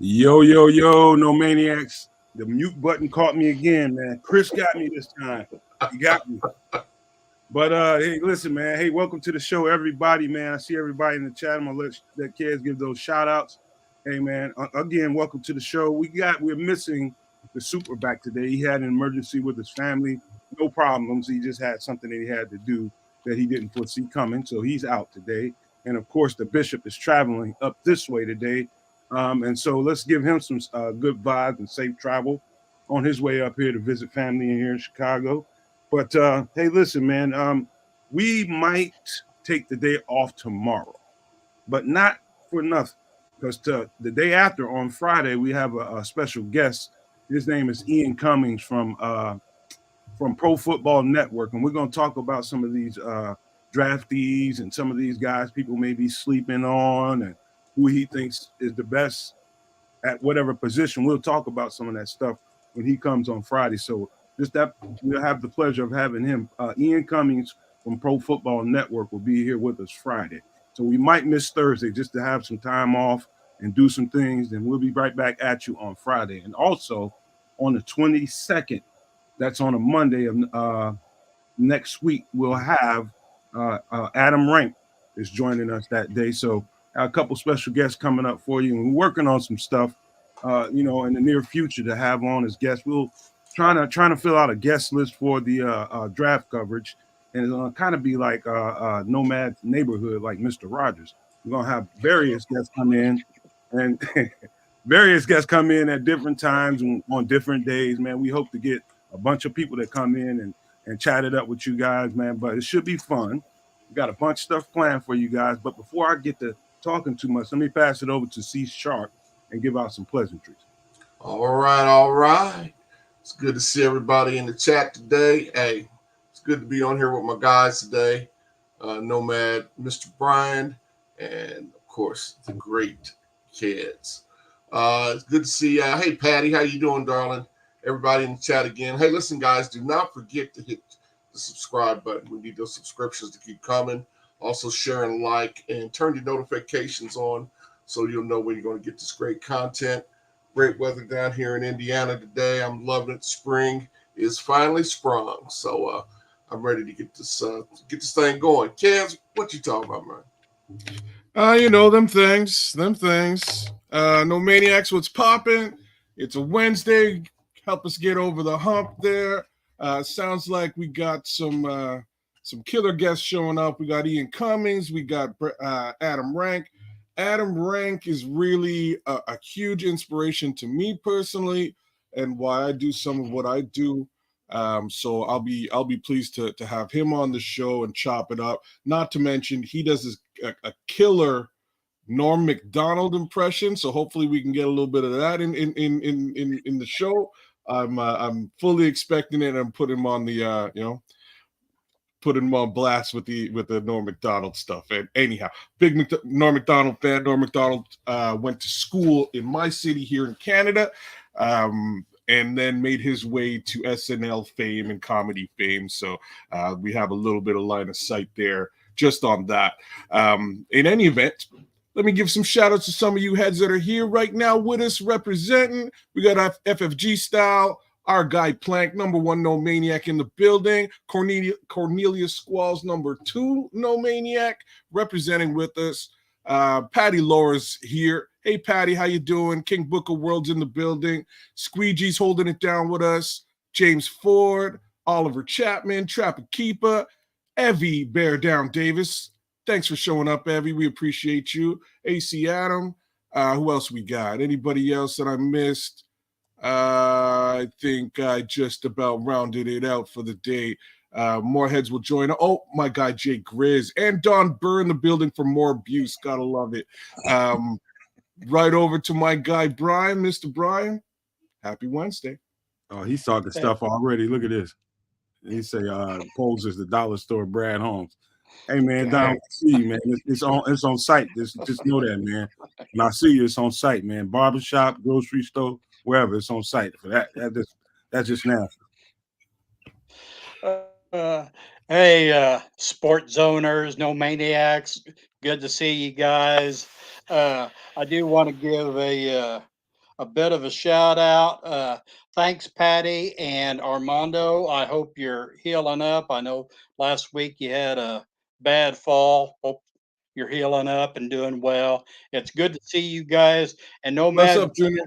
Yo, no maniacs. The mute button caught me again, man. Chris got me this time. He got me. But hey, listen, man. Hey, welcome to the show, everybody, man. I see everybody in the chat. I'm gonna let Kedz give those shout outs. Hey, man. Again, welcome to the show. We're missing the SuperBack today. He had an emergency with his family. No problems. He just had something that he had to do that he didn't foresee coming. So he's out today. And of course, the bishop is traveling up this way today. And so let's give him some good vibes and safe travel on his way up here to visit family in here in Chicago. But hey, listen, man, we might take the day off tomorrow, but not for nothing. Because the day after, on Friday, we have a special guest. His name is Ian Cummings from Pro Football Network, and we're going to talk about some of these draftees and some of these guys people may be sleeping on, and who he thinks is the best at whatever position. We'll talk about some of that stuff when he comes on Friday. So just that we'll have the pleasure of having him. Ian Cummings from Pro Football Network will be here with us Friday. So we might miss Thursday just to have some time off and do some things. And we'll be right back at you on Friday. And also on the 22nd, that's on a Monday of next week, we'll have Adam Rank is joining us that day. So a couple special guests coming up for you, and we're working on some stuff, in the near future to have on as guests. We'll trying to fill out a guest list for the draft coverage, and it's gonna kind of be like Nomad neighborhood, like Mr. Rogers. We're gonna have various guests come in, and various guests come in at different times and on different days. Man, we hope to get a bunch of people that come in and chat it up with you guys, man. But it should be fun. We got a bunch of stuff planned for you guys. But before I get to talking too much, let me pass it over to C Sharp and give out some pleasantries. All right. It's good to see everybody in the chat today. Hey, it's good to be on here with my guys today. Nomad, Mr. Brian, and of course the great Kedz. It's good to see you. Hey, Patty, how you doing, darling? Everybody in the chat again. Hey, listen, guys, do not forget to hit the subscribe button. We need those subscriptions to keep coming. Also, share and like, and turn your notifications on so you'll know when you're going to get this great content. Great weather down here in Indiana today. I'm loving it. Spring is finally sprung. So I'm ready to get this thing going. Kedz, what you talking about, man? Them things. No maniacs, what's popping? It's a Wednesday. Help us get over the hump there. Sounds like we got some killer guests showing up. We got Ian Cummings. We got Adam Rank. Adam Rank is really a huge inspiration to me personally, and why I do some of what I do. So I'll be pleased to have him on the show and chop it up. Not to mention he does a killer Norm Macdonald impression. So hopefully we can get a little bit of that in the show. I'm fully expecting it. I'm putting him on the putting him on blast with the Norm Macdonald stuff. And anyhow, big Norm Macdonald fan. Norm Macdonald went to school in my city here in Canada, and then made his way to SNL fame and comedy fame. So we have a little bit of line of sight there just on that. In any event, let me give some shout outs to some of you heads that are here right now with us representing. We got FFG Style, our guy Plank, number 1 No Maniac in the building. Cornelius Squalls, number 2 No Maniac, representing with us. Patty Laura's here. Hey, Patty, how you doing? King Booker World's in the building. Squeegee's holding it down with us. James Ford, Oliver Chapman, Trapper Keeper, Evie Bear Down Davis. Thanks for showing up, Evie. We appreciate you. AC Adam. Who else we got? Anybody else that I missed? I think I just about rounded it out for the day. More heads will join. Oh, my guy Jay Grizz and Don Burr in the building for more abuse. Gotta love it. Right over to my guy Brian, Mr. Brian. Happy Wednesday. Oh, he's talking stuff already. Look at this. He say Poles is the dollar store Brad Holmes. Hey man, Don, see you, man. It's on site. Just know that, man. When I see you, it's on site, man. Barbershop, grocery store, wherever, it's on site. For that's just now. Hey, sports zoners, no maniacs. Good to see you guys. I do want to give a a bit of a shout out. Thanks, Patty and Armando. I hope you're healing up. I know last week you had a bad fall. Hope you're healing up and doing well. It's good to see you guys. And What's Nomad, up, Junior?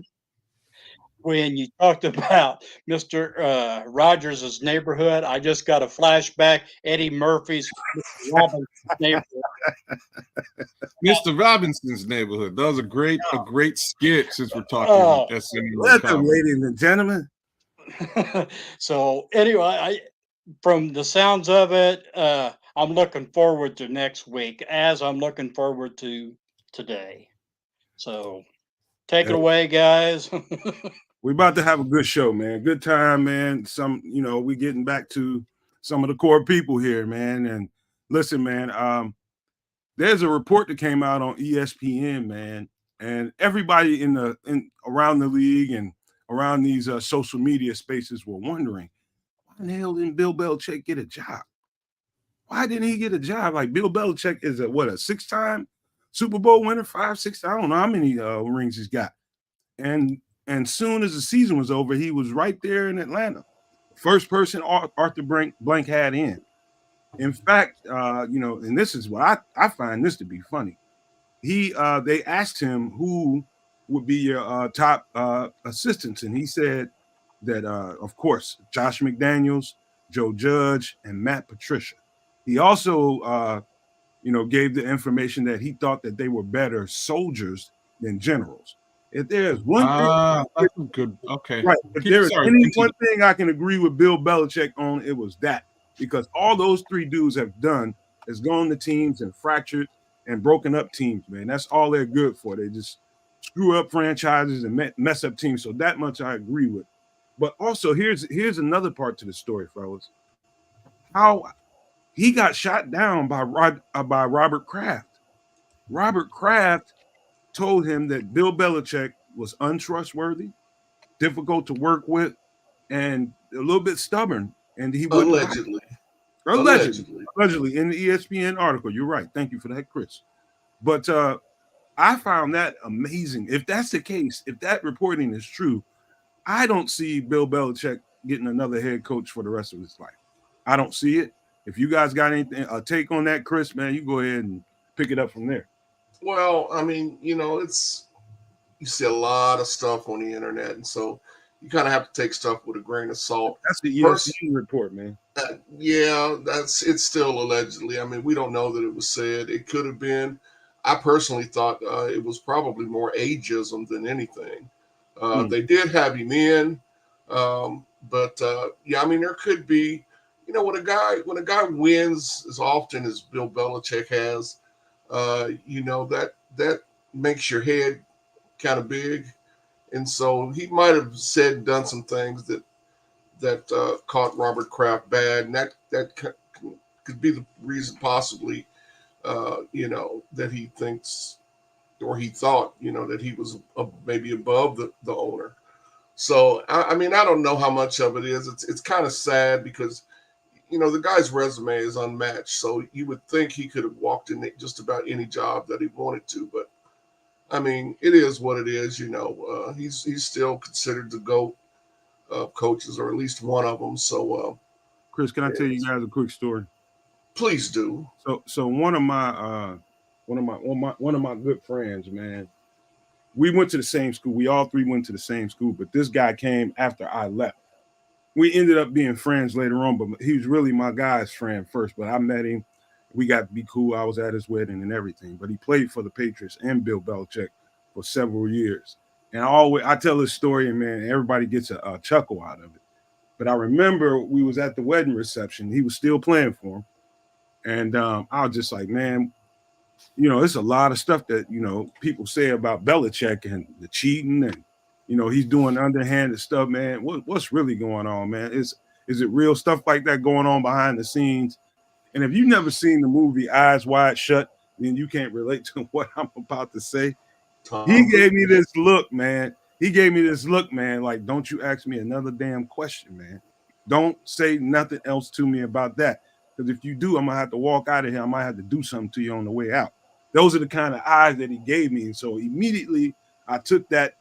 when you talked about Mr. Rogers' neighborhood, I just got a flashback. Eddie Murphy's Mr. Robinson's neighborhood. Mr. Robinson's neighborhood. That was a great skit since we're talking SMU. Welcome, ladies and gentlemen. So anyway, from the sounds of it, I'm looking forward to next week, as I'm looking forward to today. So take it away, guys. We're about to have a good show, man. Good time, man. We getting back to some of the core people here, man. And listen, man, there's a report that came out on ESPN, man, and everybody around the league and around these social media spaces were wondering, why in the hell didn't Bill Belichick get a job? Why didn't he get a job? Like, Bill Belichick is a 6-time Super Bowl winner, 5, 6, I don't know how many rings he's got. And soon as the season was over, he was right there in Atlanta. First person Arthur Blank had in. In fact, and this is what I find this to be funny. They asked him who would be your top assistants, and he said that, of course, Josh McDaniels, Joe Judge, and Matt Patricia. He also, gave the information that he thought that they were better soldiers than generals. If there's one thing, that's good. Okay, right. If there's one thing I can agree with Bill Belichick on, it was that, because all those three dudes have done is gone to teams and fractured and broken up teams, man. That's all they're good for. They just screw up franchises and mess up teams. So that much I agree with. But also here's another part to the story, fellas. How he got shot down by Robert Kraft. Robert Kraft told him that Bill Belichick was untrustworthy, difficult to work with, and a little bit stubborn. And he allegedly in the ESPN article. You're right. Thank you for that, Chris. But I found that amazing. If that's the case, if that reporting is true, I don't see Bill Belichick getting another head coach for the rest of his life. I don't see it. If you guys got anything, a take on that, Chris, man, you go ahead and pick it up from there. Well, I mean, you see a lot of stuff on the internet, and so you kind of have to take stuff with a grain of salt. That's the ESPN report, man. It's still allegedly. I mean, we don't know that it was said. It could have been. I personally thought it was probably more ageism than anything. They did have him in, but I mean, there could be. When a guy wins as often as Bill Belichick has, that makes your head kind of big, and so he might have said and done some things that caught Robert Kraft bad, and that could be the reason possibly, that he thinks or he thought, that he was maybe above the owner. So I mean, I don't know how much of it is. It's kind of sad because. The guy's resume is unmatched, so you would think he could have walked in just about any job that he wanted to. But I mean, it is what it is. He's still considered the GOAT of coaches, or at least one of them. So, Chris, can I tell you guys a quick story? Please do. So one of my good friends, man, we went to the same school. We all three went to the same school, but this guy came after I left. We ended up being friends later on, but he was really my guy's friend first. But I met him. We got to be cool. I was at his wedding and everything. But he played for the Patriots and Bill Belichick for several years. And I tell this story, and, man, everybody gets a chuckle out of it. But I remember we was at the wedding reception. He was still playing for him. And I was just like, man, it's a lot of stuff that, people say about Belichick and the cheating and, he's doing underhanded stuff, man. What's really going on, man? Is it real stuff like that going on behind the scenes? And if you've never seen the movie Eyes Wide Shut, then you can't relate to what I'm about to say. He gave me this look, man. Like, don't you ask me another damn question, man. Don't say nothing else to me about that. Because if you do, I'm going to have to walk out of here. I might have to do something to you on the way out. Those are the kind of eyes that he gave me. And so immediately I took that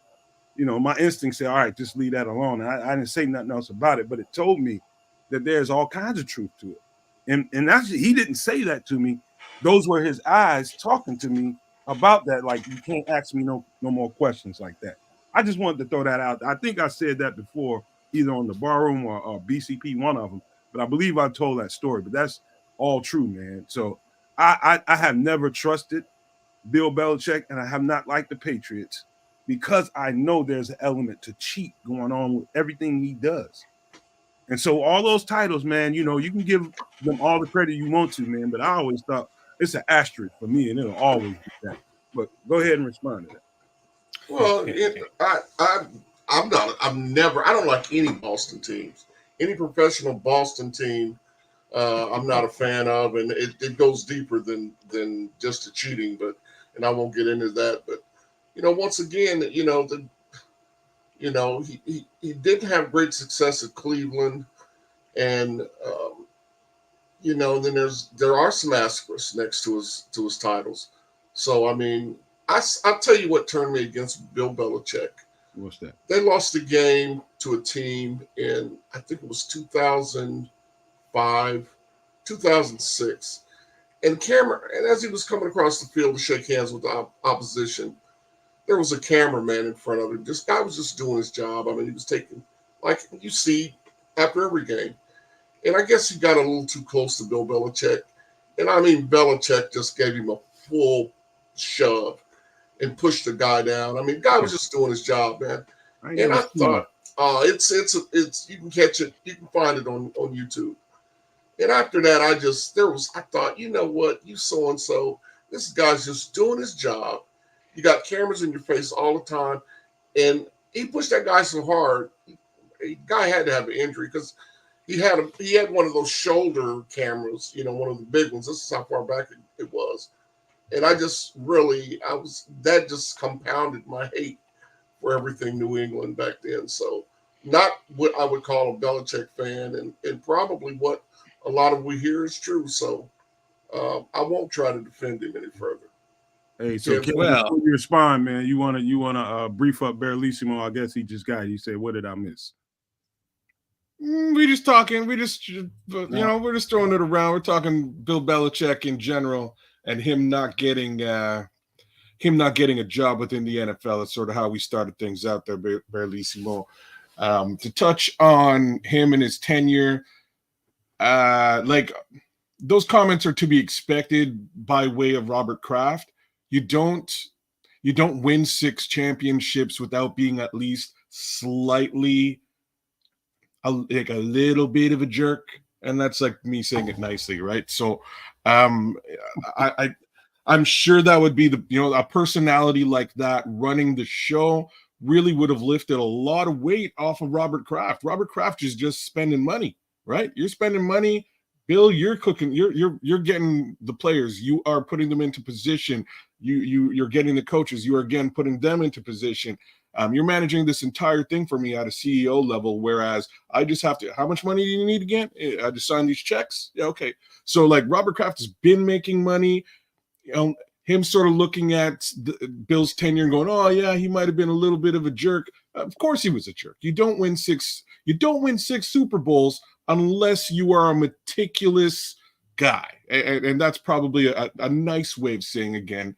my instinct said, all right, just leave that alone. And I didn't say nothing else about it, but it told me that there's all kinds of truth to it. And actually, he didn't say that to me. Those were his eyes talking to me about that. Like, you can't ask me no more questions like that. I just wanted to throw that out. I think I said that before, either on the Barroom or BCP, one of them. But I believe I told that story. But that's all true, man. So I have never trusted Bill Belichick, and I have not liked the Patriots because I know there's an element to cheat going on with everything he does. And so all those titles, man, you can give them all the credit you want to, man. But I always thought it's an asterisk for me, and it'll always be that. But go ahead and respond to that. Well, I don't like any Boston teams. Any professional Boston team, I'm not a fan of, and it goes deeper than just the cheating. And I won't get into that. But once again, he didn't have great success at Cleveland, and then there are some asterisks next to his titles. So I mean, I'll tell you what turned me against Bill Belichick. What's that? They lost a game to a team in, I think it was 2005, 2006. And as he was coming across the field to shake hands with the opposition, there was a cameraman in front of him. This guy was just doing his job. I mean, he was taking, like you see after every game. And I guess he got a little too close to Bill Belichick. And I mean, Belichick just gave him a full shove and pushed the guy down. I mean, the guy was just doing his job, man. And I thought, it's you can catch it, you can find it on YouTube. And after that, I thought, you know what, you so-and-so, this guy's just doing his job. You got cameras in your face all the time. And he pushed that guy so hard, the guy had to have an injury because he had one of those shoulder cameras, one of the big ones. This is how far back it was. And that just compounded my hate for everything New England back then. So not what I would call a Belichick fan, and probably what a lot of we hear is true. So I won't try to defend him any further. Hey, so before you respond, man, you wanna brief up Barrelissimo? I guess he just got. He said, "What did I miss?" We just talking. We're just throwing it around. We're talking Bill Belichick in general and him not getting a job within the NFL. That's sort of how we started things out there, Barrelissimo. To touch on him and his tenure, like those comments are to be expected by way of Robert Kraft. You don't win 6 championships without being at least slightly a little bit of a jerk, and that's like me saying it nicely, right? So I'm sure that would be a personality like that running the show really would have lifted a lot of weight off of Robert Kraft. Robert Kraft is just spending money, right? You're spending money. Bill, you're cooking. You're getting the players. You are putting them into position. You're getting the coaches. You are again putting them into position. You're managing this entire thing for me at a CEO level, whereas I just have to. How much money do you need again? I just sign these checks. Yeah, okay. So like Robert Kraft has been making money. Him sort of looking at Bill's tenure and going, oh yeah, he might have been a little bit of a jerk. Of course he was a jerk. You don't win six Super Bowls unless you are a meticulous guy. And that's probably a nice way of saying, again,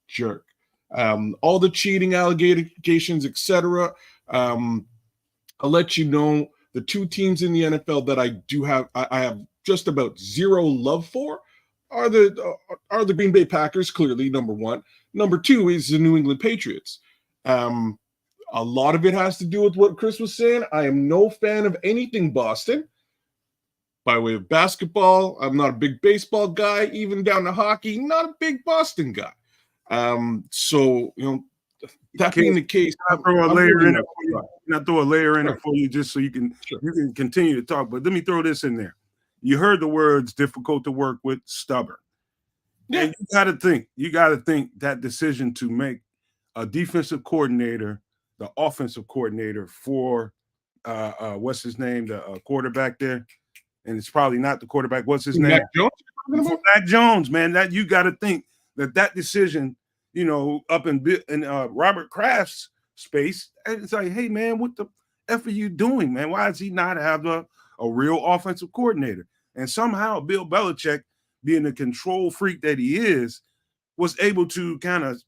jerk. All the cheating allegations, etc. I'll let you know the 2 teams in the NFL that I have just about zero love for are the Green Bay Packers, clearly, number 1. Number 2 is the New England Patriots. A lot of it has to do with what Chris was saying. I am no fan of anything Boston. By way of basketball, I'm not a big baseball guy. Even down to hockey, not a big Boston guy. So, that being the case, I'll throw a layer in it for you just so you can continue to talk. But let me throw this in there. You heard the words difficult to work with, stubborn. Yeah. And you got to think that decision to make a defensive coordinator the offensive coordinator for what's his name, the quarterback there, and it's probably not the quarterback. What's his name? Mac Jones, man. That you got to think that decision, up in Robert Kraft's space. And it's like, hey, man, what the F are you doing, man? Why does he not have a real offensive coordinator? And somehow Bill Belichick, being the control freak that he is, was able to kind of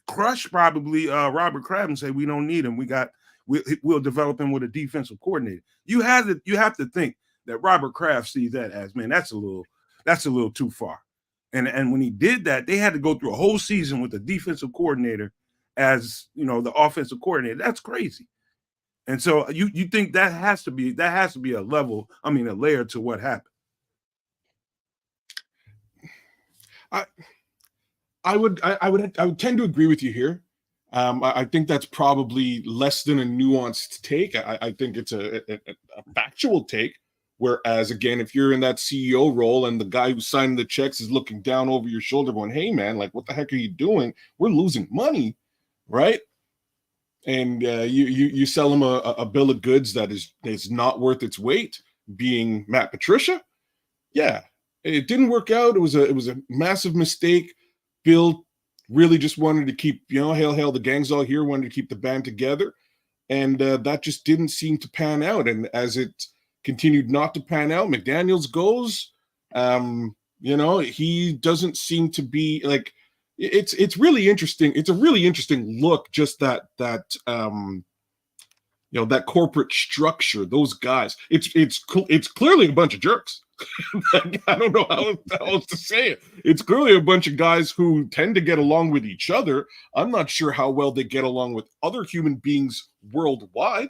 crush probably Robert Kraft and say, we don't need him. We'll develop him with a defensive coordinator. You have to think that Robert Kraft sees that as, man, that's a little too far. And when he did that, they had to go through a whole season with the defensive coordinator as, you know, the offensive coordinator. That's crazy. And so you think that has to be a layer to what happened. I would tend to agree with you here. I think that's probably less than a nuanced take. I think it's a factual take. Whereas, again, if you're in that CEO role and the guy who's signing the checks is looking down over your shoulder going, hey, man, like, what the heck are you doing? We're losing money, right? And you sell him a bill of goods that is not worth its weight, being Matt Patricia. Yeah, it didn't work out. It was a massive mistake. Bill really just wanted to keep, you know, hail, the gang's all here, wanted to keep the band together. And that just didn't seem to pan out. And as it continued not to pan out, McDaniels goes, you know, he doesn't seem to be like, it's really interesting. It's a really interesting look, just that you know, that corporate structure, those guys, it's clearly a bunch of jerks. I don't know how else to say it. It's clearly a bunch of guys who tend to get along with each other. I'm not sure how well they get along with other human beings worldwide.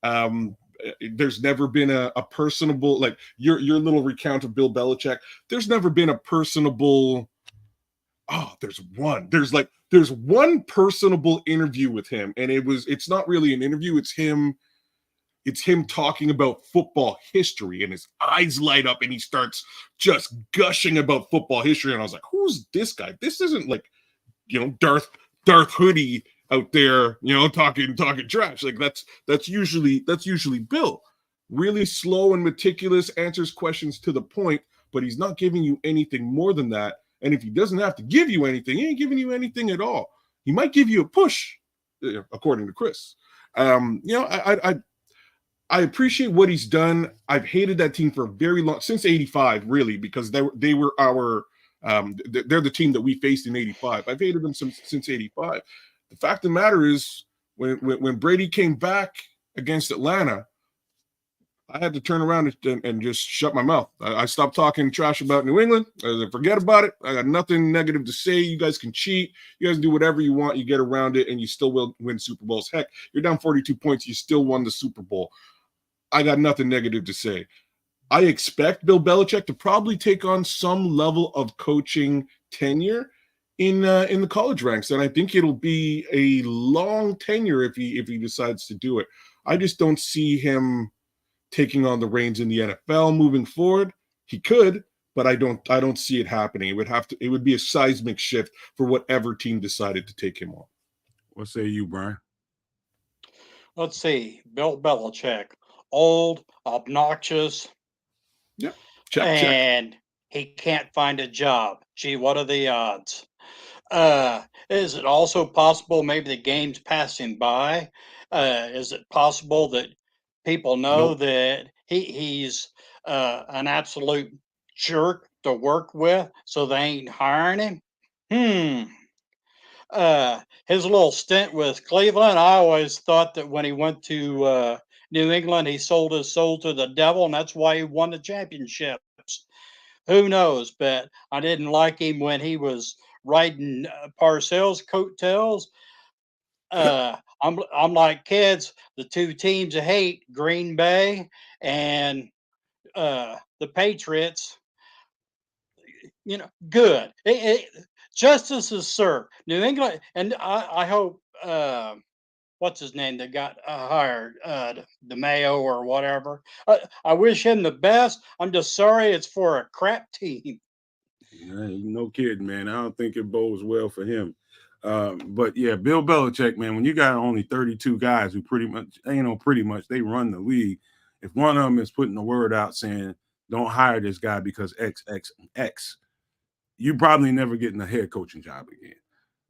There's never been a personable, like your little recount of Bill Belichick. There's never been a personable. Oh, there's one personable interview with him, and it's not really an interview. It's him talking about football history, and his eyes light up and he starts just gushing about football history. And I was like, who's this guy? This isn't like, you know, Darth Hoodie out there, you know, talking trash. Like that's usually Bill. Really slow and meticulous, answers questions to the point, but he's not giving you anything more than that. And if he doesn't have to give you anything, he ain't giving you anything at all. He might give you a push, according to Chris. You know, I appreciate what he's done. I've hated that team for very long, since 85, really, because they were our they're the team that we faced in 85. I've hated them since 85. The fact of the matter is, when Brady came back against Atlanta, I had to turn around and just shut my mouth. I stopped talking trash about New England. I said, forget about it. I got nothing negative to say. You guys can cheat. You guys do whatever you want. You get around it, and you still will win Super Bowls. Heck, you're down 42 points. You still won the Super Bowl. I got nothing negative to say. I expect Bill Belichick to probably take on some level of coaching tenure in the college ranks, and I think it'll be a long tenure if he decides to do it. I just don't see him taking on the reins in the NFL moving forward. He could, but I don't see it happening. It would be a seismic shift for whatever team decided to take him on. What say you, Brian? Let's see. Bill Belichick, old, obnoxious, Yeah, check. and he can't find a job. Gee, what are the odds? Is it also possible maybe the game's passing by? Is it possible that people know that he's an absolute jerk to work with, so they ain't hiring him? His little stint with Cleveland, I always thought that when he went to New England, he sold his soul to the devil, and that's why he won the championships. Who knows? But I didn't like him when he was riding Parcells' coattails. I'm like Kedz, the two teams I hate, Green Bay and the Patriots. You know, good. Justice is served. New England, and I hope what's his name that got hired, the Mayo or whatever. I wish him the best. I'm just sorry it's for a crap team. No kidding, man. I don't think it bodes well for him. But yeah, Bill Belichick, man, when you got only 32 guys who pretty much they run the league. If one of them is putting the word out saying, don't hire this guy because X, you probably never getting a head coaching job again.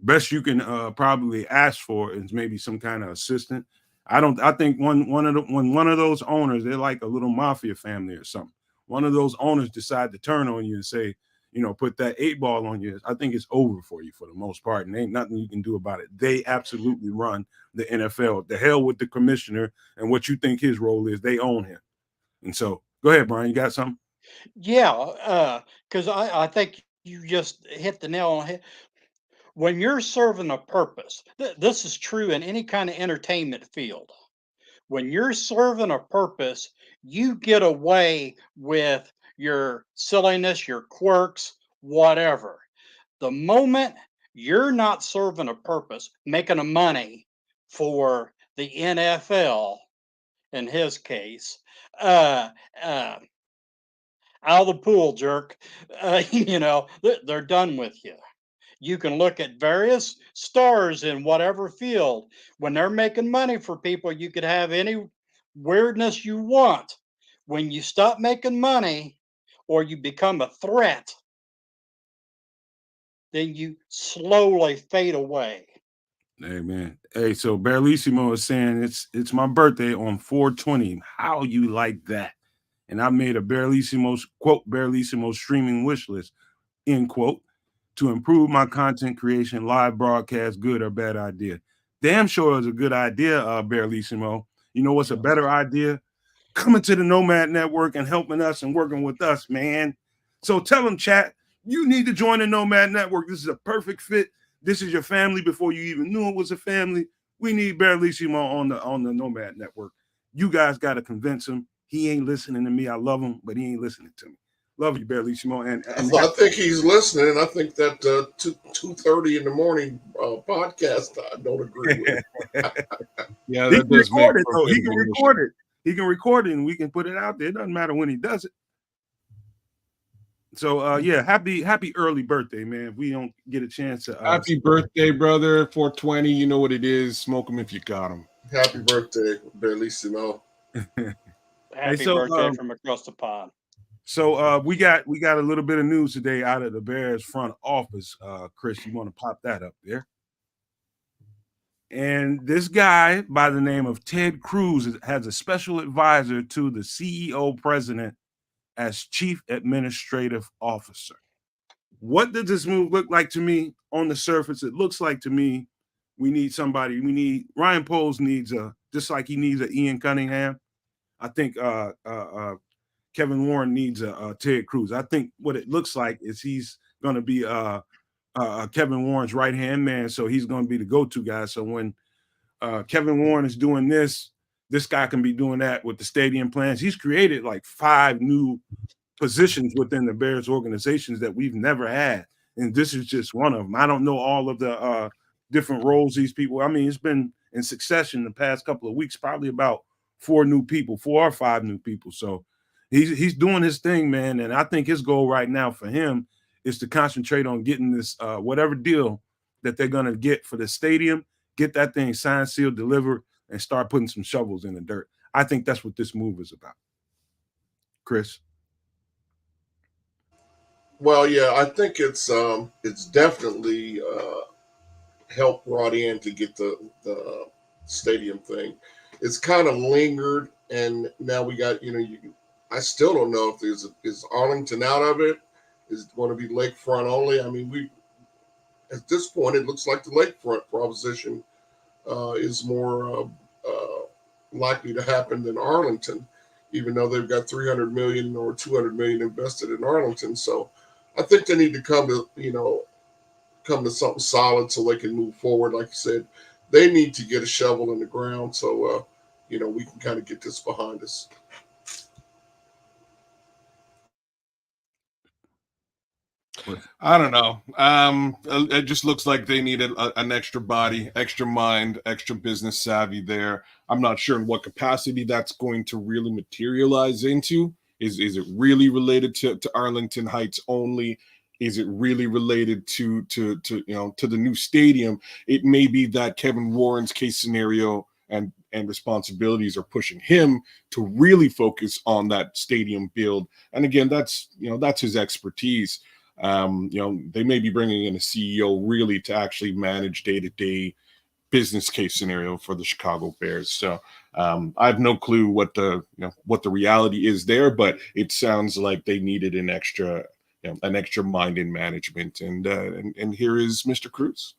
best you can probably ask for is maybe some kind of assistant. I think when one of those owners, they're like a little mafia family or something. One of those owners decide to turn on you and say, put that 8-ball on you, I think it's over for you for the most part, and ain't nothing you can do about it. They absolutely run the NFL. The hell with the commissioner and what you think his role is. They own him. And so, go ahead, Brian. You got something? Yeah, because I think you just hit the nail on the head. When you're serving a purpose, this is true in any kind of entertainment field. When you're serving a purpose, you get away with your silliness, your quirks, whatever. The moment you're not serving a purpose, making a money for the NFL, in his case, uh, uh, out of the pool, jerk, they're done with you. You can look at various stars in whatever field. When they're making money for people, you could have any weirdness you want. When you stop making money or you become a threat, then you slowly fade away. Hey, man. Hey, so Barlissimo is saying it's my birthday on 4/20. How you like that? And I made a Barlissimo streaming wish list, end quote, to improve my content creation, live broadcast, good or bad idea. Damn sure is a good idea, Barlissimo. You know what's a better idea? Coming to the Nomad Network and helping us and working with us, man. So tell them, chat, you need to join the Nomad Network. This is a perfect fit. This is your family before you even knew it was a family. We need Barlissimo on the Nomad Network. You guys got to convince him. He ain't listening to me. I love him, but he ain't listening to me. Love you, Barlissimo. And I think he's listening. I think that 2:30 in the morning podcast, I don't agree with. Yeah, he that can does make record it, for though. He good can leadership. record it. He can record it, and we can put it out there. It doesn't matter when he does it. So, yeah, happy early birthday, man. If we don't get a chance to Happy birthday, brother. 420. You know what it is. Smoke them if you got them. Happy birthday, Barlissimo. Happy so, birthday from across the pond. So we got a little bit of news today out of the Bears front office. Chris, you want to pop that up there? And this guy by the name of Ted Cruz has a special advisor to the CEO president as chief administrative officer. What does this move look like to me on the surface? It looks like to me we need somebody. We need Ryan Poles needs just like he needs a Ian Cunningham. I think Kevin Warren needs a Ted Cruz. I think what it looks like is he's going to be Kevin Warren's right-hand man, so he's going to be the go-to guy. So when Kevin Warren is doing this guy can be doing that with the stadium plans. He's created like 5 new positions within the Bears organizations that we've never had, and this is just one of them. I don't know all of the different roles these people. I mean, it's been in succession the past couple of weeks, probably about 4 or 5 new people. So he's doing his thing, man. And I think his goal right now for him is to concentrate on getting this whatever deal that they're going to get for the stadium, get that thing signed, sealed, delivered, and start putting some shovels in the dirt. I think that's what this move is about. Chris? Well, yeah, I think it's definitely help brought in to get the stadium thing. It's kind of lingered, and now we got I still don't know if is Arlington out of it. Is it going to be lakefront only? I mean, at this point it looks like the lakefront proposition is more likely to happen than Arlington, even though they've got $300 million or $200 million invested in Arlington. So I think they need to come to something solid so they can move forward. Like you said, they need to get a shovel in the ground so we can kind of get this behind us. I don't know. It just looks like they needed an extra body, extra mind, extra business savvy there. I'm not sure in what capacity that's going to really materialize into. Is it really related to Arlington Heights only? Is it really related to the new stadium? It may be that Kevin Warren's case scenario and responsibilities are pushing him to really focus on that stadium build. And again, that's his expertise. They may be bringing in a CEO really to actually manage day-to-day business case scenario for the Chicago Bears. So I have no clue what the reality is there, but it sounds like they needed an extra mind in management. And here is Mr. Cruz.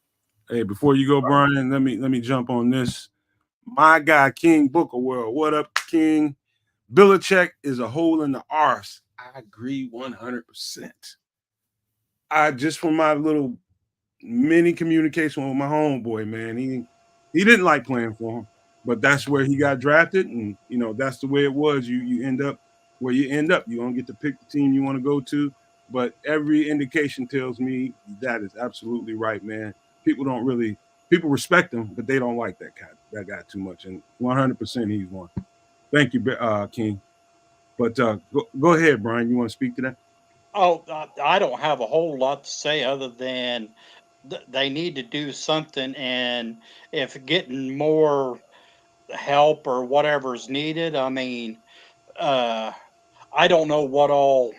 Hey, before you go, Brian, let me jump on this. My guy, King Booker World. What up, King? Belichick is a hole in the arse. I agree 100%. I just from my little mini communication with my homeboy, man, he didn't like playing for him, but that's where he got drafted, and that's the way it was. You end up where you end up. You don't get to pick the team you want to go to, but every indication tells me that is absolutely right, man. People respect him, but they don't like that guy too much, and 100% he's one. Thank you, King. But go ahead, Brian. You want to speak to that? Oh, I don't have a whole lot to say other than they need to do something, and if getting more help or whatever is needed, I mean, I don't know what all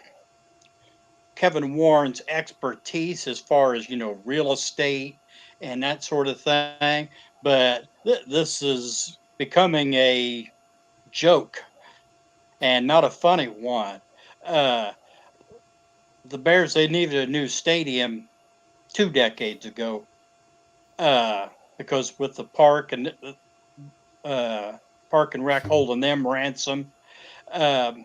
Kevin Warren's expertise as far as real estate and that sort of thing, but this is becoming a joke and not a funny one. Uh, the Bears, they needed a new stadium 2 decades ago, because with the park and rec holding them ransom, um,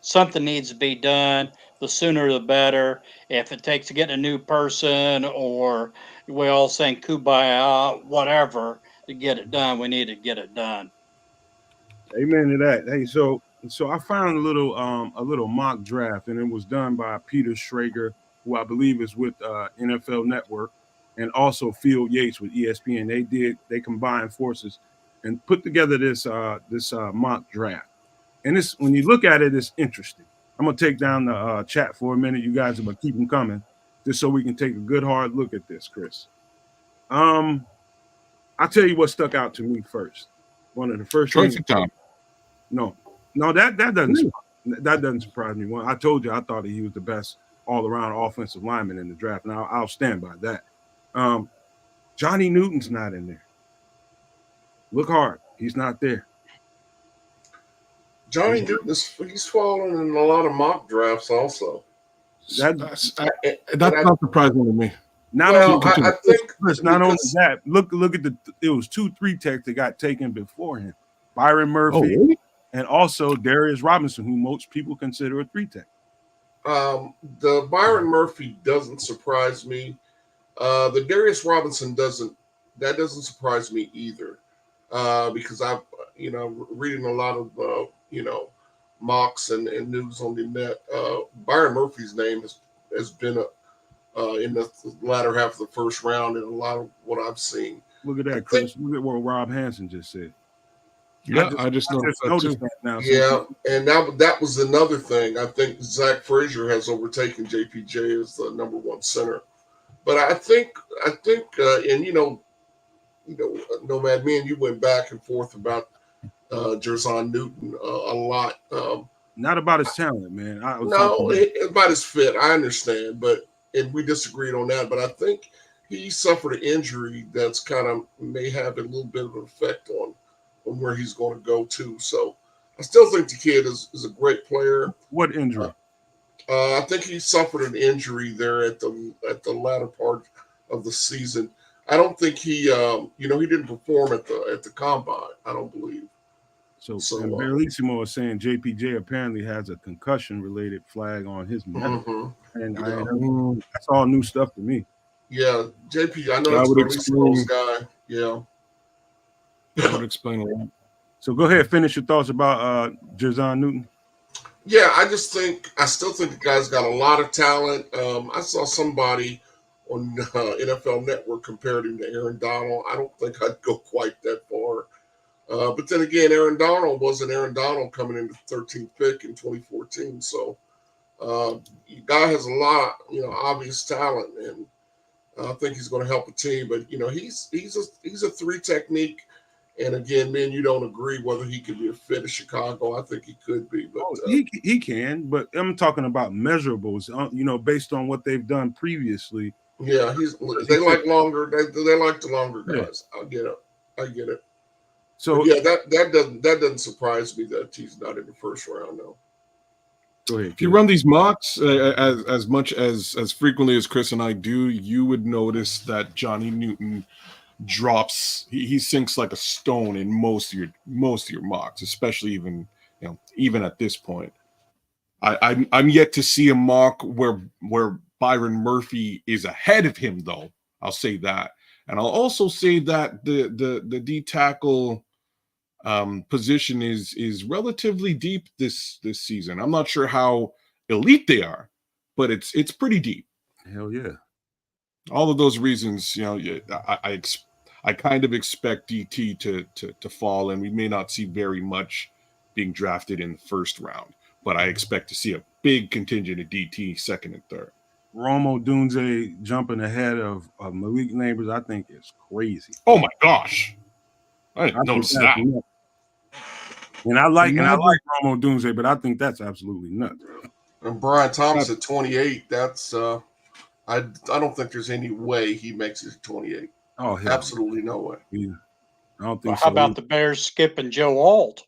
something needs to be done. The sooner the better. If it takes to get a new person, or we all saying kumbaya, whatever, to get it done, we need to get it done. Amen to that. Hey, so I found a little mock draft, and it was done by Peter Schrager, who I believe is with NFL Network, and also Phil Yates with ESPN. They combined forces and put together this mock draft. And this, when you look at it, it's interesting. I'm gonna take down the chat for a minute. You guys are gonna keep them coming, just so we can take a good hard look at this, Chris. I'll tell you what stuck out to me first. One of the first Troy things. Tom. No, that doesn't surprise me. Well, I told you I thought he was the best all-around offensive lineman in the draft, and I'll stand by that. Johnny Newton's not in there. Look hard, he's not there. Johnny Newton he's fallen in a lot of mock drafts also. That's not surprising to me. Not well, only I think not only that, look at it was 2 3-techs that got taken before him. Byron Murphy, really? And also Darius Robinson, who most people consider a 3-tech. The Byron Murphy doesn't surprise me. The Darius Robinson doesn't surprise me either. Because I've reading a lot of mocks and news on the net. Byron Murphy's name has been in the latter half of the first round in a lot of what I've seen. Look at that, Chris. Look at what Rob Hansen just said. Yeah, I just noticed that now. Yeah, and that was another thing. I think Zach Frazier has overtaken JPJ as the number 1 center. But I think, and Nomad, me and you went back and forth about Jerzon Newton a lot. Not about his talent, man. About his fit. I understand, and we disagreed on that. But I think he suffered an injury that's kind of may have a little bit of an effect on where he's going to go to. So I still think the kid is a great player. What injury? I think he suffered an injury there at the latter part of the season. I don't think he didn't perform at the combine. I don't believe. So Barlissimo is saying JPJ apparently has a concussion-related flag on his medal, and that's all new stuff to me. Yeah, JP. I know that's Barlissimo's guy. Yeah. That would explain a lot. So go ahead, finish your thoughts about Jerzon Newton. Yeah, I still think the guy's got a lot of talent. I saw somebody on NFL Network compared him to Aaron Donald. I don't think I'd go quite that far. But then again, Aaron Donald wasn't Aaron Donald coming into the 13th pick in 2014. So the guy has a lot, obvious talent, and I think he's going to help a team. But he's a 3 technique. And again, man, you don't agree whether he could be a fit at Chicago. I think he could be, but he can. But I'm talking about measurables. Based on what they've done previously. Yeah, they like longer. They like the longer guys. Yeah. I get it. So but yeah, that doesn't surprise me that he's not in the first round though. Go ahead. If you run these mocks as much as frequently as Chris and I do, you would notice that Johnny Newton drops. He sinks like a stone in most of your mocks, especially even at this point. I'm yet to see a mock where Byron Murphy is ahead of him, though. I'll say that, and I'll also say that the D tackle position is relatively deep this season. I'm not sure how elite they are, but it's pretty deep. Hell yeah! All of those reasons, I kind of expect DT to fall, and we may not see very much being drafted in the first round. But I expect to see a big contingent of DT second and third. Rome Odunze jumping ahead of Maliknabors, I think is crazy. Oh my gosh, I didn't notice that. Nuts. And I like Rome Odunze, but I think that's absolutely nuts. And Brian Thomas at 28. That's I don't think there's any way he makes it to 28. Oh, hell, absolutely no way. Yeah. I don't think. How about the Bears skipping Joe Alt?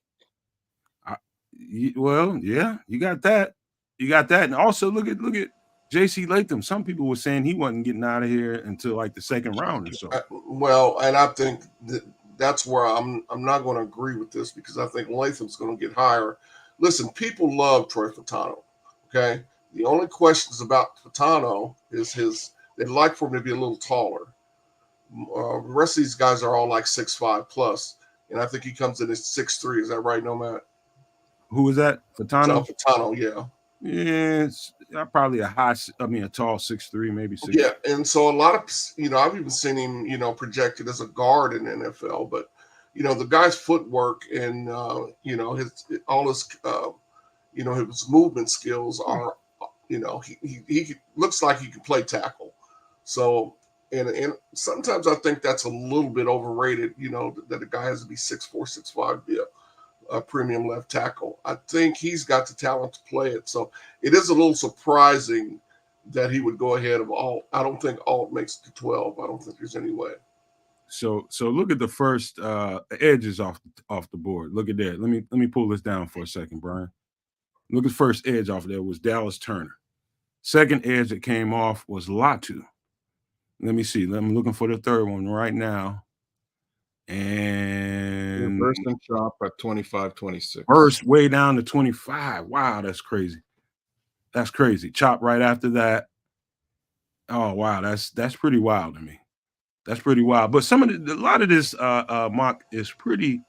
Well, yeah, you got that. And also look at J.C. Latham. Some people were saying he wasn't getting out of here until like the second round or so. And I think that's where I'm not going to agree with this because I think Latham's going to get higher. Listen, people love Troy Fautanu. Okay, the only questions about Fautanu is they'd like for him to be a little taller. The rest of these guys are all like 6'5" plus, and I think he comes in at 6'3". Is that right, Nomad? Who is that? Fautanu? Fautanu, yeah. Yeah, it's probably a tall 6'3", maybe 6'. Yeah, and so a lot of, I've even seen him, projected as a guard in the NFL, but, the guy's footwork and, his movement skills are, he looks like he can play tackle. So, and sometimes I think that's a little bit overrated, that a guy has to be 6'4", 6'5", to be a premium left tackle. I think he's got the talent to play it. So it is a little surprising that he would go ahead of Alt. I don't think Alt makes it to 12. I don't think there's any way. So look at the first edges off the board. Look at that. Let me pull this down for a second, Brian. Look at the first edge off there was Dallas Turner. Second edge that came off was Latu. Let me see. I'm looking for the third one right now. And first and chop at 25-26. First way down to 25. Wow, that's crazy. That's crazy. Chop right after that. Oh wow, that's pretty wild to me. That's pretty wild. But a lot of this mock is pretty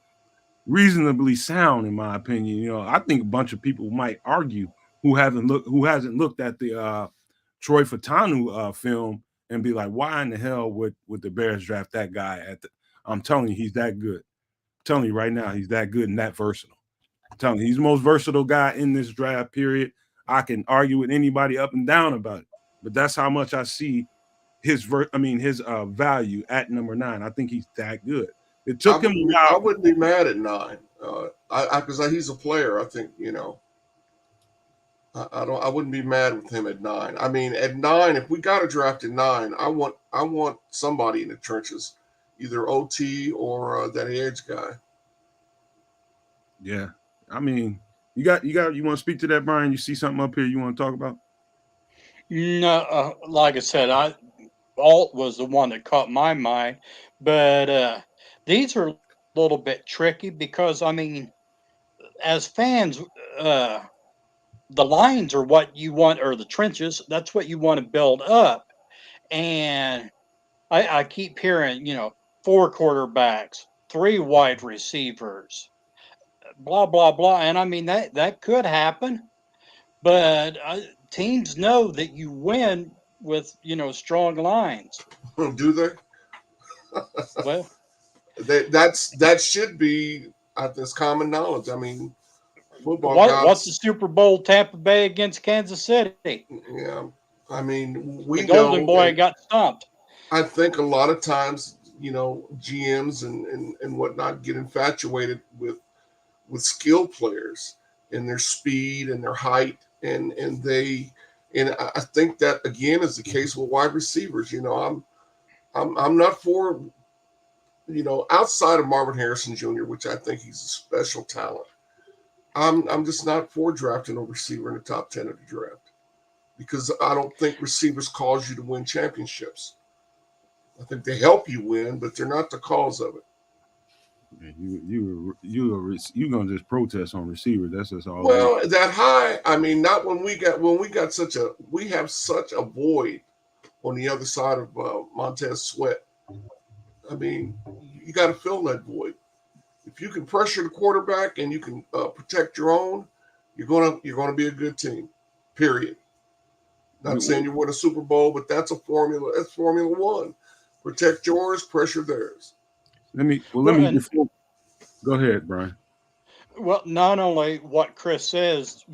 reasonably sound in my opinion. I think a bunch of people might argue who hasn't looked at the Troy Fautanu film and be like, why in the hell would the Bears draft that guy I'm telling you, he's that good. I'm telling you right now, he's that good and that versatile. I'm telling you, he's the most versatile guy in this draft period. I can argue with anybody up and down about it, but that's how much I see his value at number 9. I think he's that good. It took him a while. I wouldn't be mad at 9. Because he's a player. I think I wouldn't be mad with him at 9. I mean, at 9, if we got a draft at 9, I want somebody in the trenches. Either OT or that edge guy. Yeah, I mean, you want to speak to that, Brian? You see something up here you want to talk about? No, like I said, Alt was the one that caught my mind, but these are a little bit tricky because I mean, as fans, the lines are what you want, or the trenches. That's what you want to build up, and I keep hearing, 4 quarterbacks, 3 wide receivers, blah, blah, blah. And I mean, that could happen, but teams know that you win with, strong lines. Do they? Well, that should be this common knowledge. I mean, football. What's the Super Bowl Tampa Bay against Kansas City? Yeah. I mean, the Golden Boy got stomped. I think a lot of times GMs and whatnot get infatuated with skill players and their speed and their height, and I think that again is the case with wide receivers. I'm not for, outside of Marvin Harrison Jr., which I think he's a special talent. I'm just not for drafting a receiver in the top 10 of the draft, because I don't think receivers cause you to win championships. I think they help you win, but they're not the cause of it. Man, you gonna just protest on receiver? That's just all. Well, that high. I mean, not when we have such a void on the other side of Montez Sweat. I mean, you got to fill that void. If you can pressure the quarterback and you can protect your own, you're gonna be a good team. Period. Not saying you win a Super Bowl, but that's a formula. That's Formula One. Protect yours, pressure theirs. Let me go ahead, Brian. Well, not only what Chris says,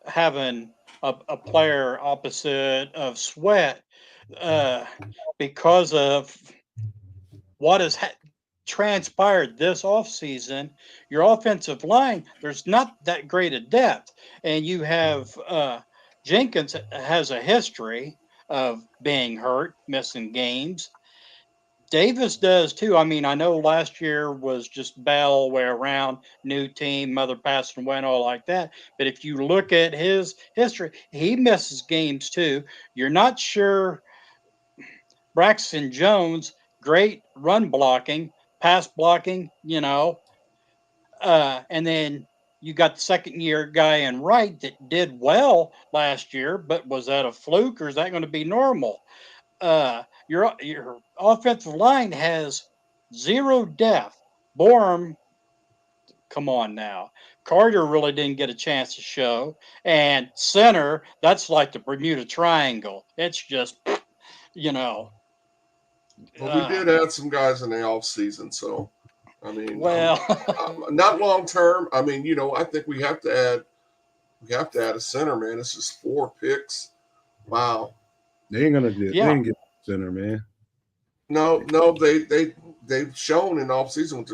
having a player opposite of Sweat, because of what has transpired this offseason, your offensive line, there's not that great a depth. And you have Jenkins has a history of being hurt, missing games. Davis does too. I mean, I know last year was just bad all the way around, new team, mother passed away and all like that. But if you look at his history, he misses games too. You're not sure. Braxton Jones, great run blocking, pass blocking, and then you got the second year guy in Wright that did well last year, but was that a fluke or is that going to be normal? Your offensive line has zero depth. Borum, come on now. Carter really didn't get a chance to show. And center, that's like the Bermuda Triangle. It's just, Well, we did add some guys in the off season, so I mean, not long term. I mean, I think we have to add a center, man. It's just 4 picks. Wow. They ain't gonna get. Yeah. They ain't get center, man. No, they've shown in off season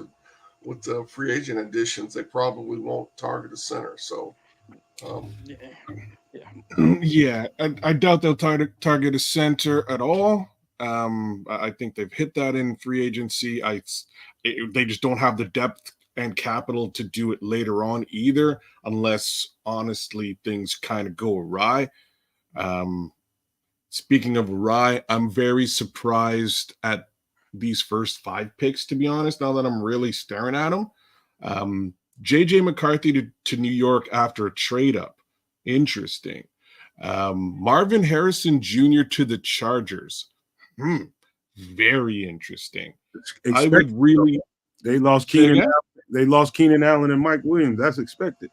with the free agent additions, they probably won't target a center. So, yeah, I doubt they'll target a center at all. I think they've hit that in free agency. They just don't have the depth and capital to do it later on either, unless honestly things kind of go awry. Speaking of awry, I'm very surprised at these first 5 picks, to be honest, now that I'm really staring at them. J.J. McCarthy to New York after a trade up. Interesting. Marvin Harrison Jr. to the Chargers. Very interesting. I would really. They lost Keenan. They lost Keenan Allen and Mike Williams. That's expected.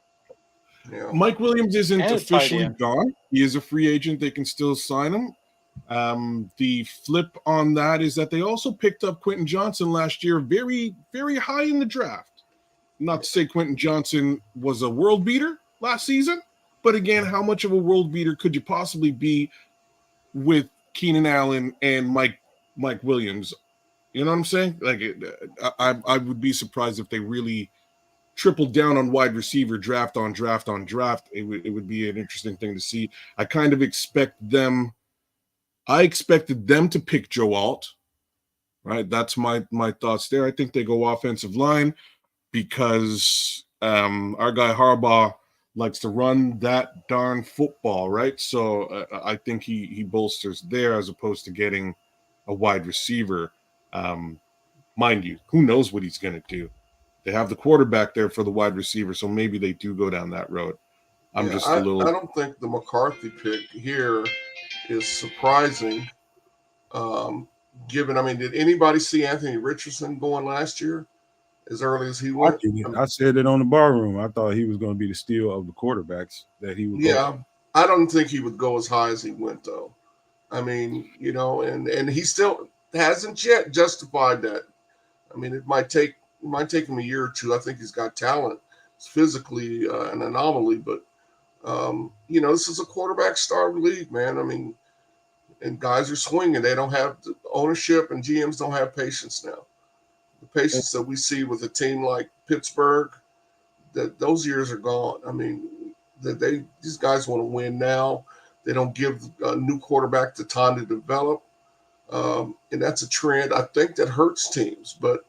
Yeah. Mike Williams isn't officially gone. He is a free agent. They can still sign him. The flip on that is that they also picked up Quentin Johnson last year, very, very high in the draft. Not to say Quentin Johnson was a world beater last season, but again, how much of a world beater could you possibly be with Keenan Allen and Mike Williams? You know what I'm saying? Like, I would be surprised if they really tripled down on wide receiver draft on draft. It would be an interesting thing to see. I kind of expected them to pick Joe Alt, right? That's my thoughts there. I think they go offensive line because our guy Harbaugh likes to run that darn football, right? So I think he bolsters there as opposed to getting a wide receiver. Mind you, who knows what he's going to do? They have the quarterback there for the wide receiver, so maybe they do go down that road. I don't think the McCarthy pick here is surprising. Did anybody see Anthony Richardson going last year as early as he went? I said it on the bar room. I thought he was going to be the steal of the quarterbacks that he would. Yeah, I don't think he would go as high as he went, though. I mean, and he still hasn't yet justified that. I mean, it might take him a year or two. I think he's got talent. It's physically an anomaly, but this is a quarterback-starved league, man. I mean, and guys are swinging. They don't have the ownership, and GMs don't have patience now. The patience that we see with a team like Pittsburgh, that those years are gone. I mean, these guys want to win now. They don't give a new quarterback the time to develop, and that's a trend I think that hurts teams. But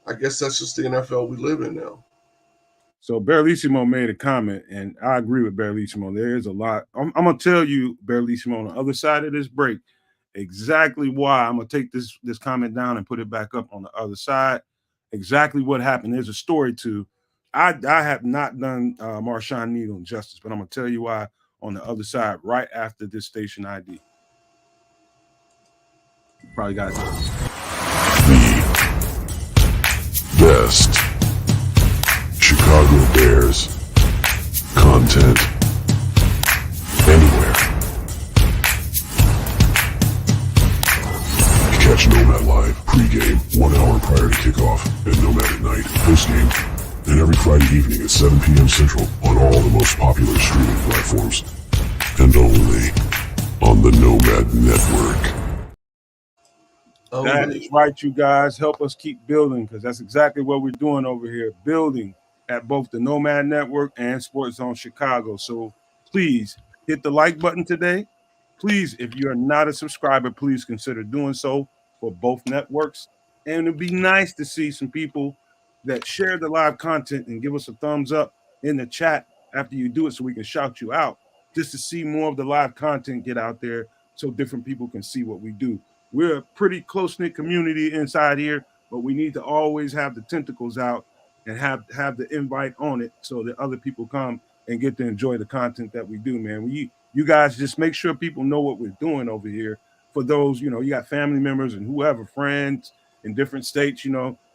I guess that's just the NFL we live in now. So Barlissimo made a comment, and I agree with Barlissimo. There is a lot. I'm gonna tell you, Barlissimo, on the other side of this break, exactly why. I'm gonna take this comment down and put it back up on the other side. Exactly what happened. There's a story to. I have not done Marshawn Needham justice, but I'm gonna tell you why on the other side right after this station ID. Probably got the best Chicago Bears content anywhere. Catch Nomad Live pregame 1 hour prior to kickoff and Nomad at Night postgame, and every Friday evening at 7 p.m. Central on all the most popular streaming platforms, and only on the Nomad Network. That is right, you guys. Help us keep building, because that's exactly what we're doing over here, building at both the Nomad Network and Sports Zone Chicago. So please hit the like button today. Please, if you're not a subscriber, please consider doing so for both networks. And it'd be nice to see some people that share the live content and give us a thumbs up in the chat after you do it, so we can shout you out, just to see more of the live content get out there so different people can see what we do. We're a pretty close-knit community inside here, but we need to always have the tentacles out and have the invite on it so that other people come and get to enjoy the content that we do, man. You guys just make sure people know what we're doing over here. For those, you got family members and whoever, friends in different states,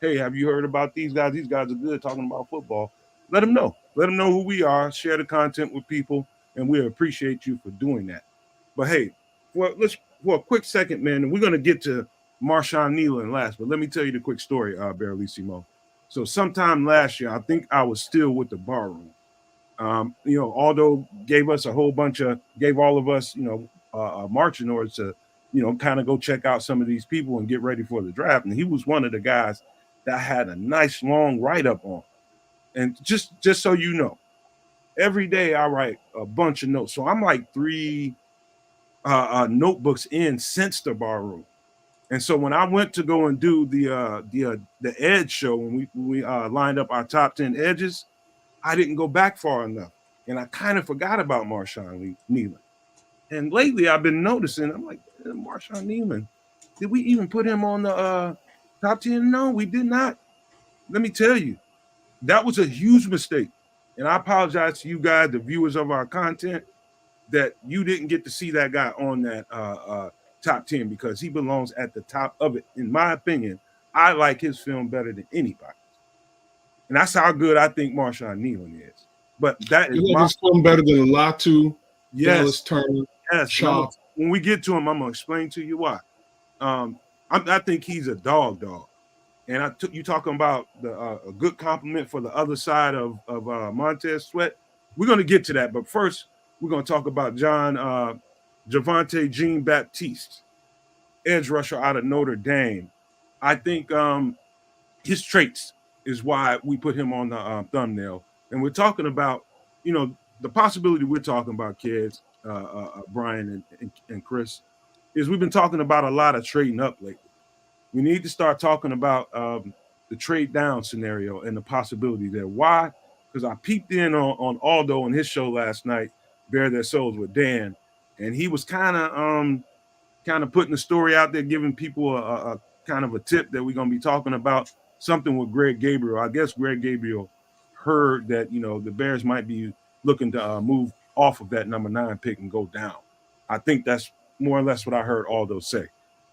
hey, have you heard about these guys? These guys are good talking about football. Let them know. Let them know who we are. Share the content with people, and we appreciate you for doing that. But hey, for a quick second, man, and we're going to get to Marshawn Nealon last, but let me tell you the quick story, Barlissimo. So sometime last year, I think I was still with the bar room. Aldo gave all of us, marching orders to, kind of go check out some of these people and get ready for the draft. And he was one of the guys that had a nice long write-up on. And just so you know, every day I write a bunch of notes. So I'm like 3 notebooks in since the bar room. And so when I went to go and do the edge show, when we lined up our top 10 edges, I didn't go back far enough, and I kind of forgot about Marshawn Nealon. And lately, I've been noticing. I'm like, Marshawn Nealon, did we even put him on the top 10? No, we did not. Let me tell you, that was a huge mistake, and I apologize to you guys, the viewers of our content, that you didn't get to see that guy on that top 10, because he belongs at the top of it. In my opinion, I like his film better than anybody. And that's how good I think Marshawn Nealon is. But that is my film better than Latu, yes, Dallas Turner, yes. Chop. When we get to him, I'm gonna explain to you why. I think he's a dog. And you talking about a good compliment for the other side of Montez Sweat. We're gonna get to that, but first we're gonna talk about Javonte Jean-Baptiste, edge rusher out of Notre Dame. I think his traits is why we put him on the thumbnail. And we're talking about, the possibility we're talking about, kids, Brian and Chris, is we've been talking about a lot of trading up lately. We need to start talking about the trade down scenario and the possibility there. Why? Because I peeped in on Aldo on his show last night, Bare Their Souls with Dan, and he was kind of putting the story out there, giving people a kind of a tip that we're going to be talking about something with Greg Gabriel. I guess Greg Gabriel heard that, the Bears might be looking to move off of that number 9 pick and go down. I think that's more or less what I heard Aldo say.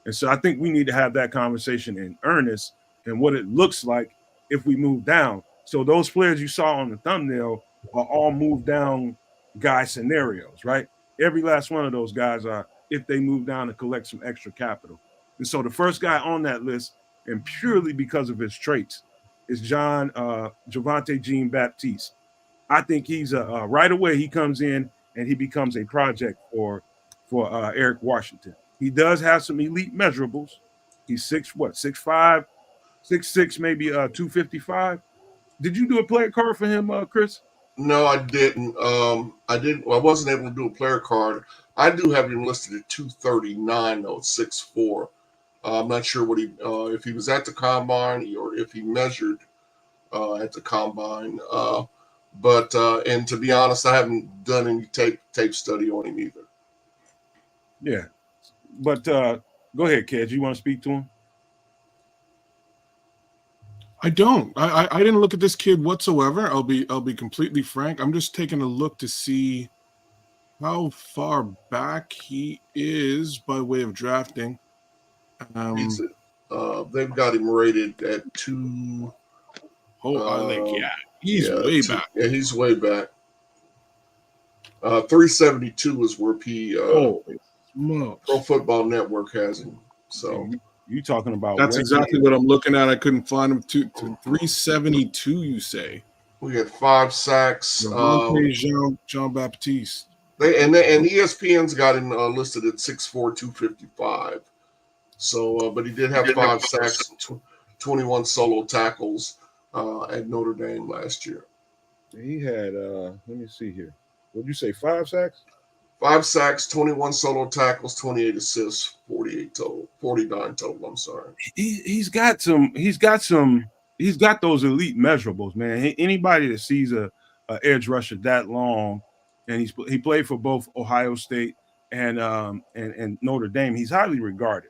And so I think we need to have that conversation in earnest and what it looks like if we move down. So those players you saw on the thumbnail are all move down guy scenarios, right? Every last one of those guys are if they move down to collect some extra capital. And so the first guy on that list, and purely because of his traits, is Javonte Jean-Baptiste. I think he's right away he comes in and he becomes a project for Eric Washington. He does have some elite measurables. He's 6'5", 6'6", maybe 255. Did you do a player card for him, Chris? No, I didn't. I didn't. Well, I wasn't able to do a player card. I do have him listed at 239 though, 6'4". I'm not sure what he if he was at the combine or if he measured at the combine. But and to be honest, I haven't done any tape study on him either. Yeah, but go ahead, Kedz. You want to speak to him? I don't. I didn't look at this kid whatsoever. I'll be completely frank. I'm just taking a look to see how far back he is by way of drafting. They've got him rated at 2. He's way back. Yeah, he's way back. 372 is where Pro Football Network has him. So you talking about? That's exactly what I'm looking at. I couldn't find him to 372. You say we had 5 sacks. Jean Baptiste. And ESPN's got him listed at 6'4", 255. So, but he did have 5 sacks, 21 solo tackles at Notre Dame last year. He had, let me see here. What'd you say, 5 sacks? 5 sacks, 21 solo tackles, 28 assists, 49 total. I'm sorry. He's got those elite measurables, man. Anybody that sees a edge rusher that long, and he played for both Ohio State and Notre Dame, he's highly regarded.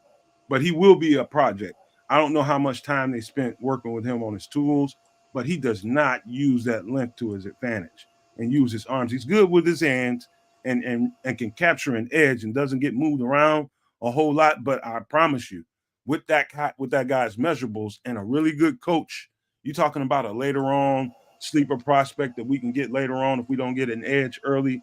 But he will be a project. I don't know how much time they spent working with him on his tools, but he does not use that length to his advantage and use his arms. He's good with his hands and can capture an edge and doesn't get moved around a whole lot. But I promise you, with that guy's measurables and a really good coach, you're talking about a later on sleeper prospect that we can get later on if we don't get an edge early.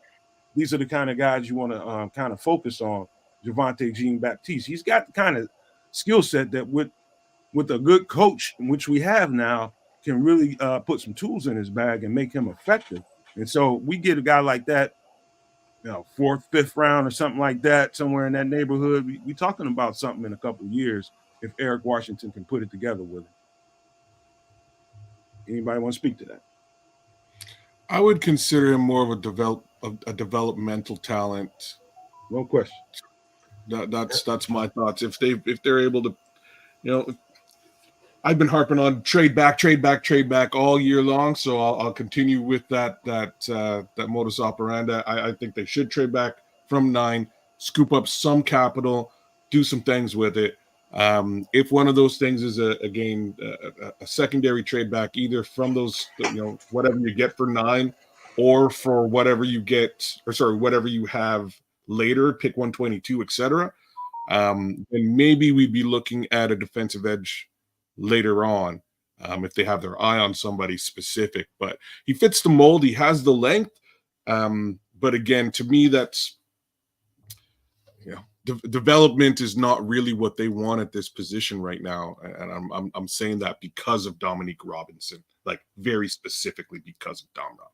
These are the kind of guys you want to kind of focus on. Javonte Jean-Baptiste, he's got the kind of skill set that with a good coach, which we have now, can really put some tools in his bag and make him effective. And so we get a guy like that, 4th, 5th round or something like that, somewhere in that neighborhood. We talking about something in a couple of years if Eric Washington can put it together with him. Anybody want to speak to that? I would consider him more of a developmental talent. No question. That's my thoughts. If they're able to, I've been harping on trade back all year long, so I'll continue with that modus operandi. I think they should trade back from 9, scoop up some capital, do some things with it. If one of those things is a secondary trade back, either from those whatever you get for 9, or for whatever you have later, pick 122, etc. Then maybe we'd be looking at a defensive edge later on if they have their eye on somebody specific. But he fits the mold. He has the length. But again, to me, that's development is not really what they want at this position right now. And I'm saying that because of Dominique Robinson, like very specifically because of Dom Rob.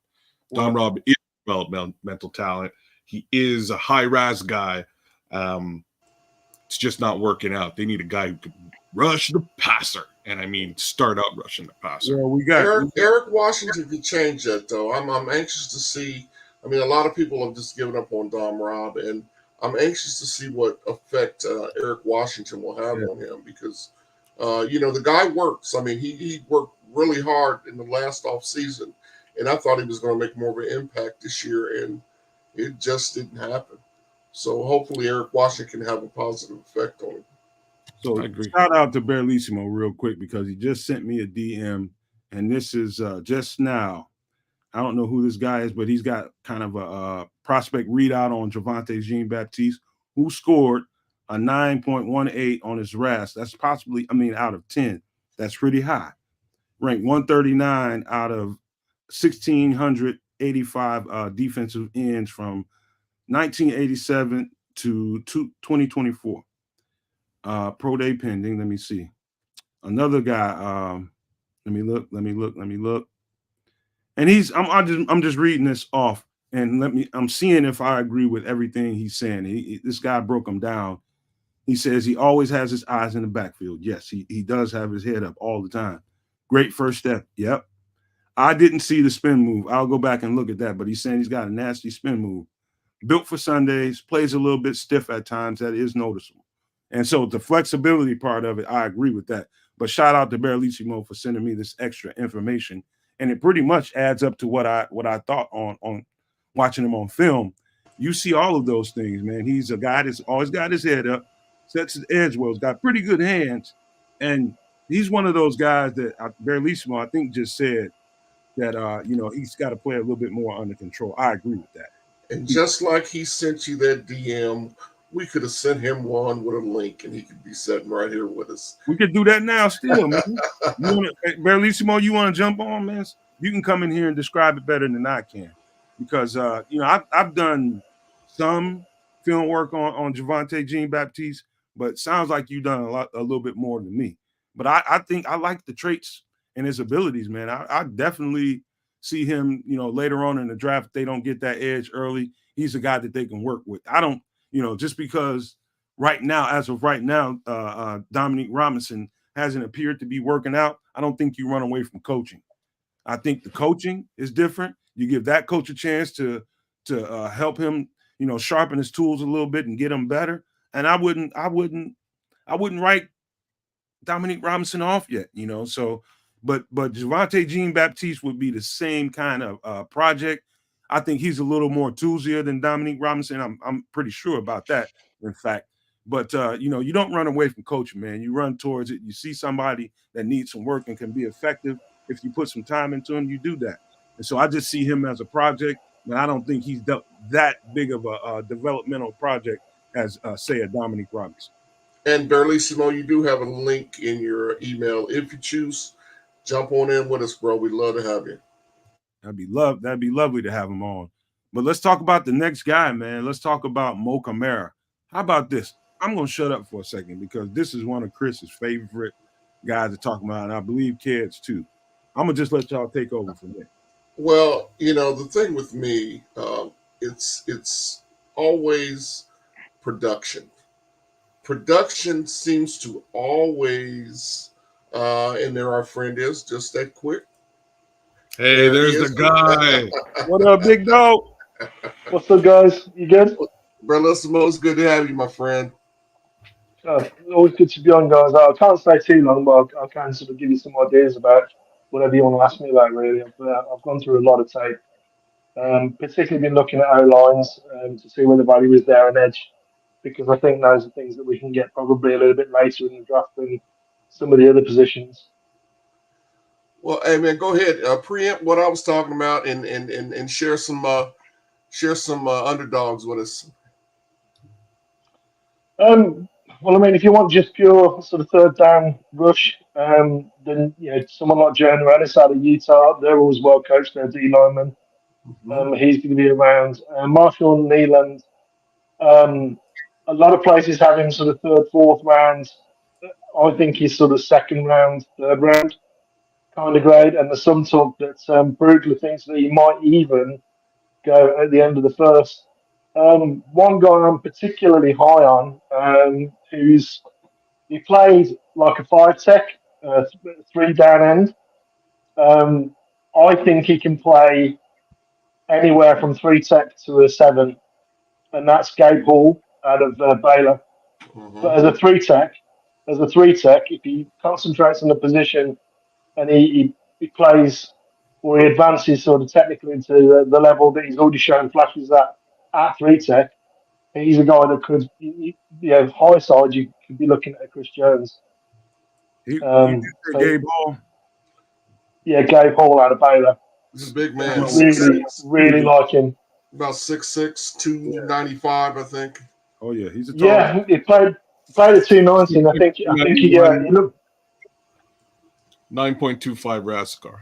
Dom Rob is developmental talent. He is a high-rise guy. It's just not working out. They need a guy who can rush the passer. And I mean, start out rushing the passer. Yeah, we got Eric Washington could change that, though. I'm anxious to see. I mean, a lot of people have just given up on Dom Rob, and I'm anxious to see what effect Eric Washington will have on him because, the guy works. I mean, he worked really hard in the last offseason, and I thought he was going to make more of an impact this year, and it just didn't happen. So hopefully Eric Washington can have a positive effect on him. So shout out to Bearlissimo real quick because he just sent me a DM, and this is just now. I don't know who this guy is, but he's got kind of a prospect readout on Javonte Jean-Baptiste, who scored a 9.18 on his RAS. That's possibly, out of 10. That's pretty high. Ranked 139 out of 1,685 defensive ends from 1987 to 2024. Pro day pending. Let me see. Another guy. Let me look. And I'm just reading this off, and I'm seeing if I agree with everything he's saying. This guy broke him down. He says he always has his eyes in the backfield. Yes, he does have his head up all the time. Great first step. Yep. I didn't see the spin move. I'll go back and look at that, but he's saying he's got a nasty spin move. Built for Sundays, plays a little bit stiff at times. That is noticeable. And so the flexibility part of it, I agree with that. But shout out to Bearlissimo for sending me this extra information. And it pretty much adds up to what I thought on watching him on film. You see all of those things, man. He's a guy that's always got his head up, sets his edge well, got pretty good hands. And he's one of those guys that Bearlissimo, I think, just said that, he's got to play a little bit more under control. I agree with that. And just like he sent you that DM, we could have sent him one with a link, and he could be sitting right here with us. We could do that now still, man. Bearlissimo, you want to jump on, man? You can come in here and describe it better than I can. Because, I've done some film work on Javonte Jean-Baptiste, but it sounds like you've done a little bit more than me. But I think I like the traits and his abilities, man. I definitely see him, later on in the draft, if they don't get that edge early, he's a guy that they can work with. I don't, just because as of right now, Dominique Robinson hasn't appeared to be working out, I don't think you run away from coaching. I think the coaching is different. You give that coach a chance to help him, sharpen his tools a little bit and get him better. And I wouldn't write Dominique Robinson off yet, so. But Javonte Jean-Baptiste would be the same kind of project. I think he's a little more toolsier than Dominique Robinson. I'm pretty sure about that, in fact. But, you don't run away from coaching, man. You run towards it. You see somebody that needs some work and can be effective. If you put some time into him, you do that. And so I just see him as a project, and I don't think he's that big of a developmental project as, say, a Dominique Robinson. And Bearlissimo, you do have a link in your email. If you choose, jump on in with us, bro. We'd love to have you. That'd be lovely to have him on. But let's talk about the next guy, man. Let's talk about Mo Camara. How about this? I'm going to shut up for a second because this is one of Chris's favorite guys to talk about, and I believe Kedz too. I'm going to just let y'all take over from there. Well, the thing with me, it's always production. Production seems to always... and there our friend is, just that quick. Hey, there's the guy. What up, big dog? What's up, guys? You good? Bearlissimo, it's good to have you, my friend. Always good to be on, guys. I can't stay too long, but I can sort of give you some ideas about whatever you want to ask me about, really. I've gone through a lot of tape, particularly been looking at O-lines to see where the value is there and edge, because I think those are things that we can get probably a little bit later in the draft than some of the other positions. Well, hey man, go ahead. Preempt what I was talking about and share some underdogs with us. Well, I mean, if you want just pure sort of third down rush, then someone like Jonah Ennis out of Utah, they're always well coached. They're D linemen. He's going to be around. Marshall Nealand. A lot of places have him sort of third, fourth round. I think he's sort of second round, third round kind of grade. And there's some talk that Brugler thinks that he might even go at the end of the first. One guy I'm particularly high on, he plays like a 5-tech, 3 down end. I think he can play anywhere from 3-tech to a 7, and that's Gabe Hall out of Baylor. But as a 3-tech, if he concentrates on the position and he plays or he advances sort of technically into the level that he's already shown flashes at 3-tech, he's a guy that could, high side, you could be looking at Chris Jones. Gabe Hall? Yeah, Gabe Hall out of Baylor. This is a big man. Really like him. About 6'6", 295, I think. Oh yeah, he's a tall guy. He played at 290, and I think he looked 9.25 RASCAR.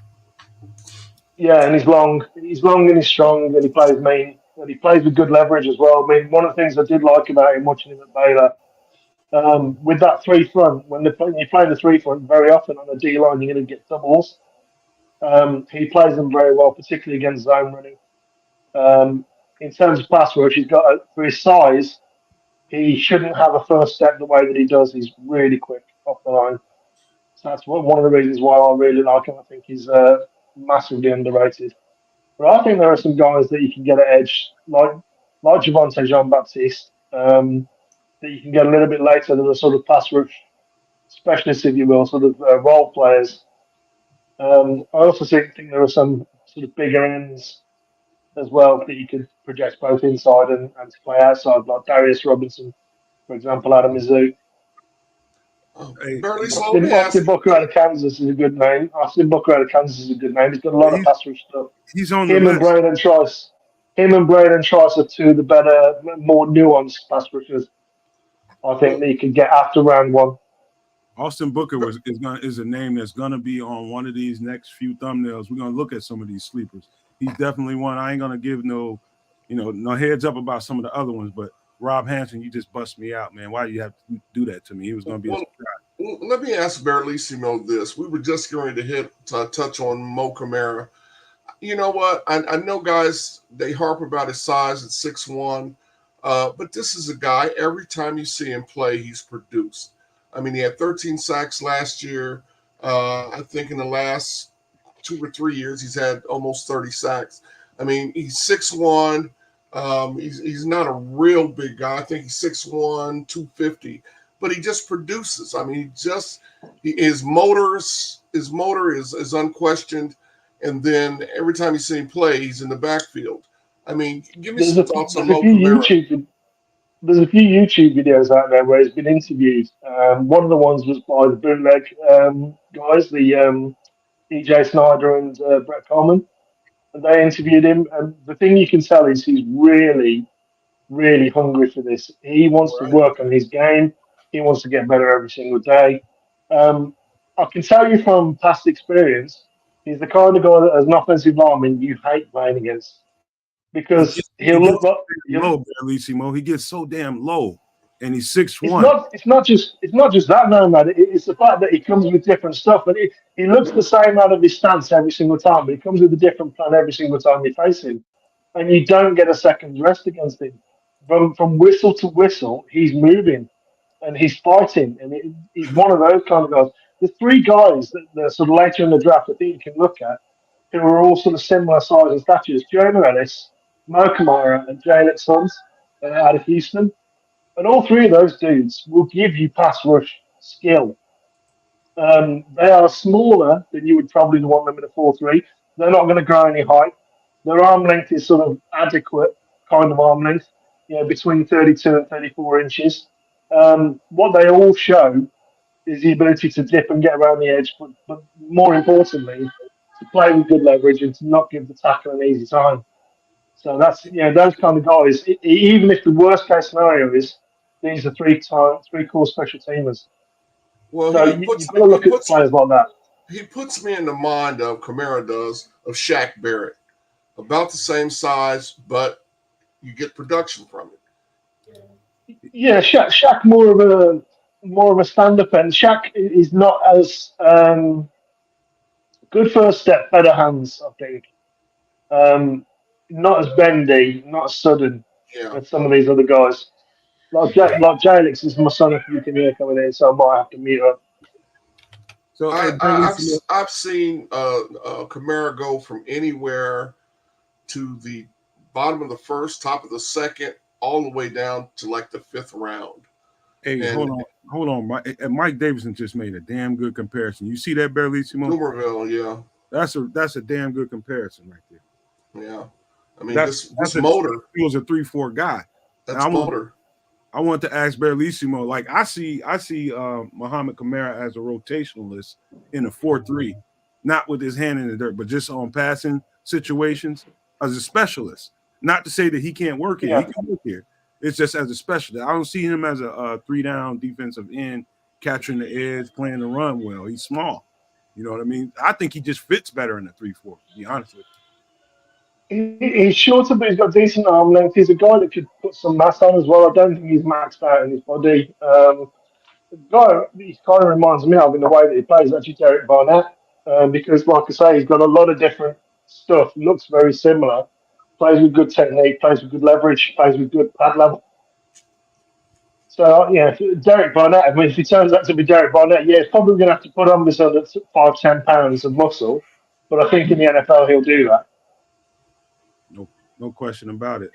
Yeah, and he's long and he's strong, and he plays mean, and he plays with good leverage as well. I mean, one of the things I did like about him watching him at Baylor, with that 3 front, when you play the 3 front, very often on the D line you're going to get doubles. He plays them very well, particularly against zone running. In terms of pass rush, he's got for his size, he shouldn't have a first step the way that he does. He's really quick off the line. So that's one of the reasons why I really like him. I think he's massively underrated. But I think there are some guys that you can get at edge, like Javonte Jean-Baptiste, that you can get a little bit later that are sort of pass rush specialists, if you will, sort of role players. I also think there are some sort of bigger ends as well that you could project both inside and to play outside, like Darius Robinson, for example, out of Mizzou. Hey, Austin Booker out of Kansas is a good name. Austin Booker out of Kansas is a good name. He's got a lot of pass rush stuff. He's on him the and list. Braden Trice are two of the better, more nuanced pass rushers I think that you could get after round one. Austin Booker is a name that's gonna be on one of these next few thumbnails. We're gonna look at some of these sleepers. He's definitely one. I ain't gonna give no heads up about some of the other ones, but Rob Hanson, you just bust me out, man. Why do you have to do that to me? He was gonna be a surprise. Let me ask Barlissimo this. We were just going to touch on Mo Camara. You know what? I know guys, they harp about his size at 6'1", but this is a guy, every time you see him play, he's produced. I mean, he had 13 sacks last year. I think in the last 2 or 3 years, he's had almost 30 sacks. I mean, he's 6'1". He's not a real big guy. I think he's 6'1", 250. But he just produces. I mean, his motor is unquestioned. And then every time you see him play, he's in the backfield. I mean, give me some thoughts on Mo Camara. There's a few YouTube videos out there where he's been interviewed. One of the ones was by the bootleg guys, the EJ Snyder and Brett Coleman. And they interviewed him. And the thing you can tell is he's really, really hungry for this. He wants to work on his game. He wants to get better every single day. I can tell you from past experience, he's the kind of guy that as an offensive lineman you hate playing against. Because he'll look like low, Barlissimo. He gets so damn low, and he's 6'1". It's not just that, Nomad. It's the fact that he comes with different stuff, and he looks the same out of his stance every single time, but he comes with a different plan every single time you face him, and you don't get a second's rest against him. From whistle to whistle, he's moving, and he's fighting, and he's one of those kind of guys. There's 3 guys that are sort of later in the draft I think you can look at who are all sort of similar size and statures: Jonah Ellis, Mo Camara, and Jalen Sons out of Houston. And all 3 of those dudes will give you pass rush skill. They are smaller than you would probably want them in a 4-3. They're not going to grow any height. Their arm length is sort of adequate kind of arm length, between 32 and 34 inches. What they all show is the ability to dip and get around the edge, but more importantly, to play with good leverage and to not give the tackle an easy time. So that's those kind of guys. Even if the worst case scenario is these are 3 core special teamers. Well, so you've got to look at players like that. He puts me in the mind of Camara does of Shaq Barrett, about the same size, but you get production from it. Yeah, Shaq more of a stand-up end. Shaq is not as good first step, better hands, I think. Not as bendy, not as sudden as some of these other guys. Like Jalix is my son, if you can hear coming in, so I might have to mute up. So I've seen Camara go from anywhere to the bottom of the first, top of the second, all the way down to like the 5th round. Hey, hold on. Mike Davidson just made a damn good comparison. You see that, Barlissimo? Tuberville, yeah. That's a damn good comparison right there. Yeah. I mean, this motor. He was a 3-4 guy. That's motor. I want to ask Barlissimo, like I see Muhammad Camara as a rotationalist in a 4-3, not with his hand in the dirt, but just on passing situations as a specialist. Not to say that he can't work here. He can work here. It's just as a specialist. I don't see him as a 3-down defensive end, catching the edge, playing the run well. He's small. You know what I mean? I think he just fits better in a 3-4, to be honest with you. He's shorter, but he's got decent arm length. He's a guy that could put some mass on as well. I don't think he's maxed out in his body. The guy he kind of reminds me of in the way that he plays actually Derek Barnett, because, like I say, he's got a lot of different stuff. Looks very similar. Plays with good technique, plays with good leverage, plays with good pad level. So, yeah, Derek Barnett, I mean, if he turns out to be Derek Barnett, yeah, he's probably going to have to put on this other 5-10 pounds of muscle. But I think in the NFL, he'll do that. No question about it.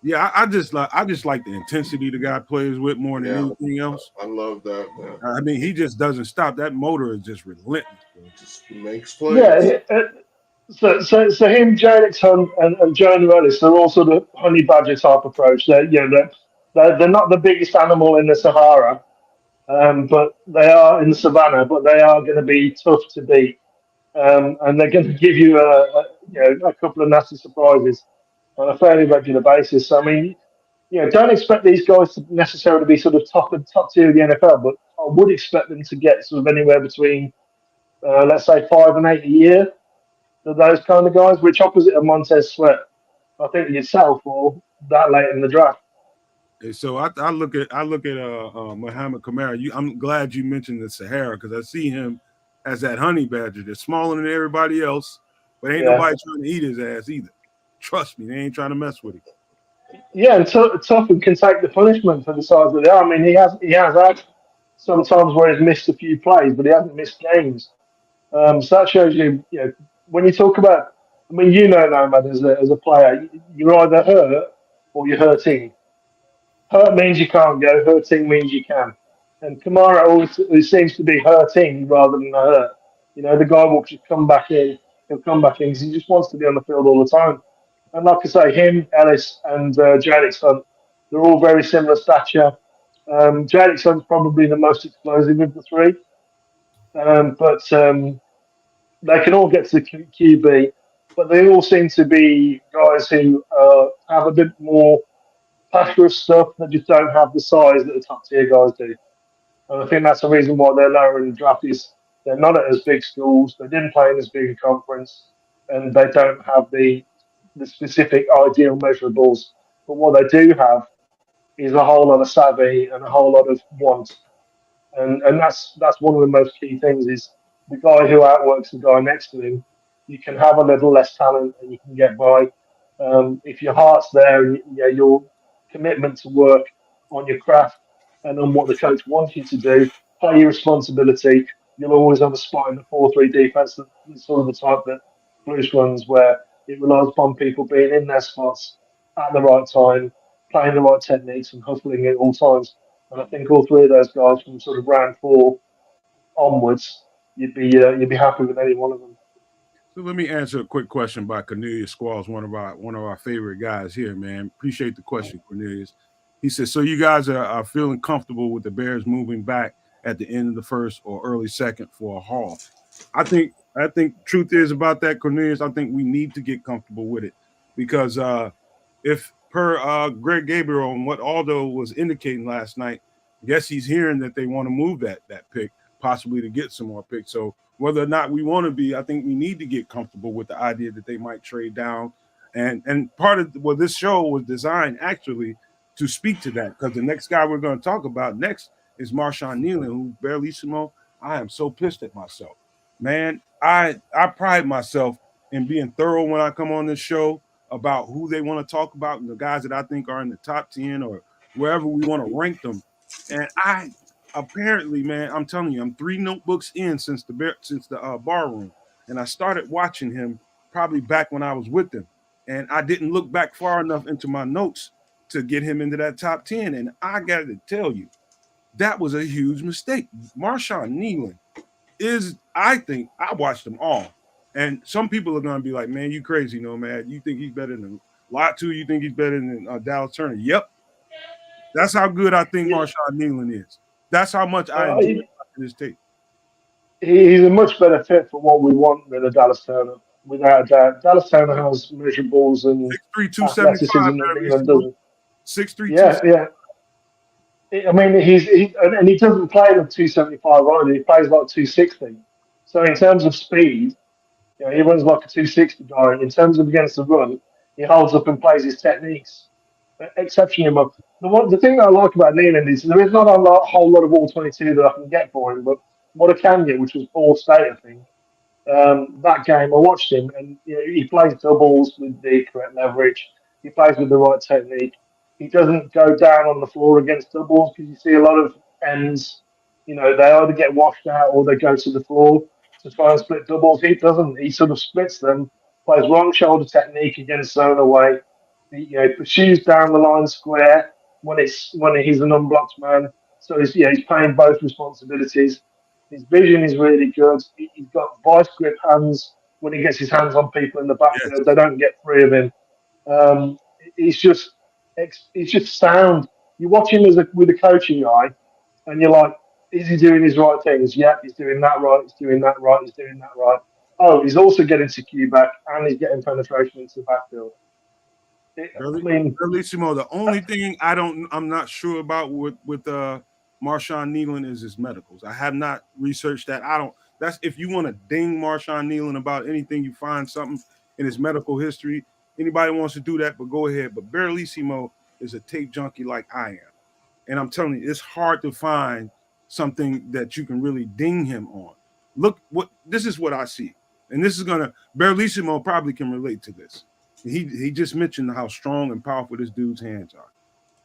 Yeah, I just like the intensity the guy plays with more than anything else. I love that, man. I mean, he just doesn't stop. That motor is just relentless. It just makes plays. Yeah. So him, J.X. Hunt, and Jonah Ellis, they're all sort of honey badger type approach. They're not the biggest animal in the Sahara, but they are in the savannah. But they are going to be tough to beat, and they're going to give you a couple of nasty surprises on a fairly regular basis. So, I mean, don't expect these guys to necessarily be sort of top tier of the NFL, but I would expect them to get sort of anywhere between, let's say, 5 and 8 a year. Those kind of guys, which opposite of Montez Sweat, I think yourself or that late in the draft. So I look at Muhammad Kamara. I'm glad you mentioned the Sahara because I see him as that honey badger. They're smaller than everybody else, but ain't nobody trying to eat his ass either. Trust me, they ain't trying to mess with him. Yeah, and tough and can take the punishment for the size that they are. I mean, he has had some times where he's missed a few plays, but he hasn't missed games. So that shows you, when you talk about, I mean, Nomad as a player, you're either hurt or you're hurting. Hurt means you can't go. Hurting means you can. And Kamara always seems to be hurting rather than hurt. The guy will just come back in. He'll come back in because he just wants to be on the field all the time. And like I say, him, Ellis, and J.X. Hunt, they're all very similar stature. J.X. Hunt's probably the most explosive of the three. But they can all get to the QB, but they all seem to be guys who have a bit more pass stuff that just don't have the size that the top tier guys do. And I think that's the reason why they're lower in the draft is they're not at as big schools, they didn't play in as big a conference, and they don't have the specific ideal measurables. But what they do have is a whole lot of savvy and a whole lot of want. And that's one of the most key things is the guy who outworks the guy next to him. You can have a little less talent and you can get by. If your heart's there and your commitment to work on your craft and on what the coach wants you to do, play your responsibility, you'll always have a spot in the 4-3 defense. That's sort of the type that Blues runs where it relies upon people being in their spots at the right time, playing the right techniques and hustling at all times. And I think all three of those guys from sort of round 4 onwards, you'd be happy with any one of them. So let me answer a quick question by Cornelius Squalls, one of our favorite guys here, man. Appreciate the question, Cornelius. He says, so you guys are feeling comfortable with the Bears moving back at the end of the first or early second for a haul? I think truth is about that, Cornelius, I think we need to get comfortable with it because if per Greg Gabriel and what Aldo was indicating last night, yes, he's hearing that they want to move that pick, possibly to get some more picks. So whether or not we want to be, I think we need to get comfortable with the idea that they might trade down. And part of this show was designed actually to speak to that because the next guy we're going to talk about next is Marshawn Nealon, who Barelissimo, I am so pissed at myself. Man, I pride myself in being thorough when I come on this show about who they want to talk about and the guys that I think are in the top 10 or wherever we want to rank them. And I apparently, man, I'm telling you, I'm 3 notebooks in since the bar room. And I started watching him probably back when I was with them. And I didn't look back far enough into my notes to get him into that top 10. And I got to tell you, that was a huge mistake. Marshawn Nealon I think, I watched them all. And some people are going to be like, man, you crazy, Nomad. You think he's better than Latu? You think he's better than Dallas Turner? Yep. That's how good I think Marshawn Nealon is. That's how much I enjoy watching this tape. He's a much better fit for what we want than a Dallas Turner, without a doubt. Dallas Turner has measurables and 6'3", athleticism 275. that Nealon doesn't. 6'3", Yeah. I mean, he doesn't play the 275 either. He plays like 260. So in terms of speed, he runs like a 260 guy. In terms of against the run, he holds up and plays his techniques exceptionally well. The thing that I like about Nealon is there is not a whole lot of all 22 that I can get for him, but what I can get, which was Ball State, I think, that game I watched him and he plays doubles with the correct leverage. He plays with the right technique. He doesn't go down on the floor against doubles because you see a lot of ends, they either get washed out or they go to the floor to try and split doubles. He doesn't. He sort of splits them, plays wrong shoulder technique against zone away. He pursues down the line square when he's an unblocked man. So he's playing both responsibilities. His vision is really good. He's got vice grip hands when he gets his hands on people in the Yes. backfield. They don't get free of him. He's just sound. You watch him with a coaching eye, and you're like, is he doing his right things? Yeah, he's doing that right. He's doing that right. He's doing that right. Oh, he's also getting to Q back, and he's getting penetration into the backfield. Bellissimo, the only thing I'm not sure about with Marshawn Nealon is his medicals. I have not researched that. That's if you want to ding Marshawn Nealon about anything, you find something in his medical history. Anybody wants to do that, but go ahead. But Bellissimo is a tape junkie like I am. And I'm telling you, it's hard to find something that you can really ding him on. Look, this is what I see. And this is Bellissimo probably can relate to this. He just mentioned how strong and powerful this dude's hands are.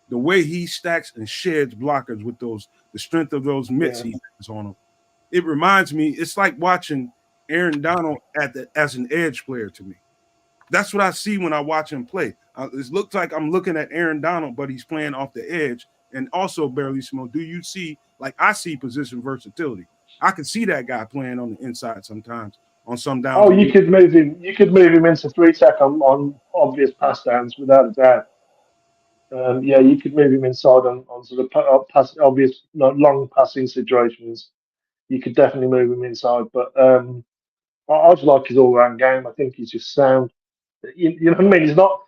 The way he stacks and sheds blockers with the strength of those mitts he has on him. It reminds me, it's like watching Aaron Donald as an edge player to me. That's what I see when I watch him play. It looks like I'm looking at Aaron Donald, but he's playing off the edge. And also, Bellissimo, do you see, like I see position versatility? I can see that guy playing on the inside sometimes on some downs. Oh, you could move him into 3-tech on obvious pass downs without a doubt. You could move him inside on sort of obvious long passing situations. You could definitely move him inside, but I just like his all-round game. I think he's just sound. You know what I mean? He's not.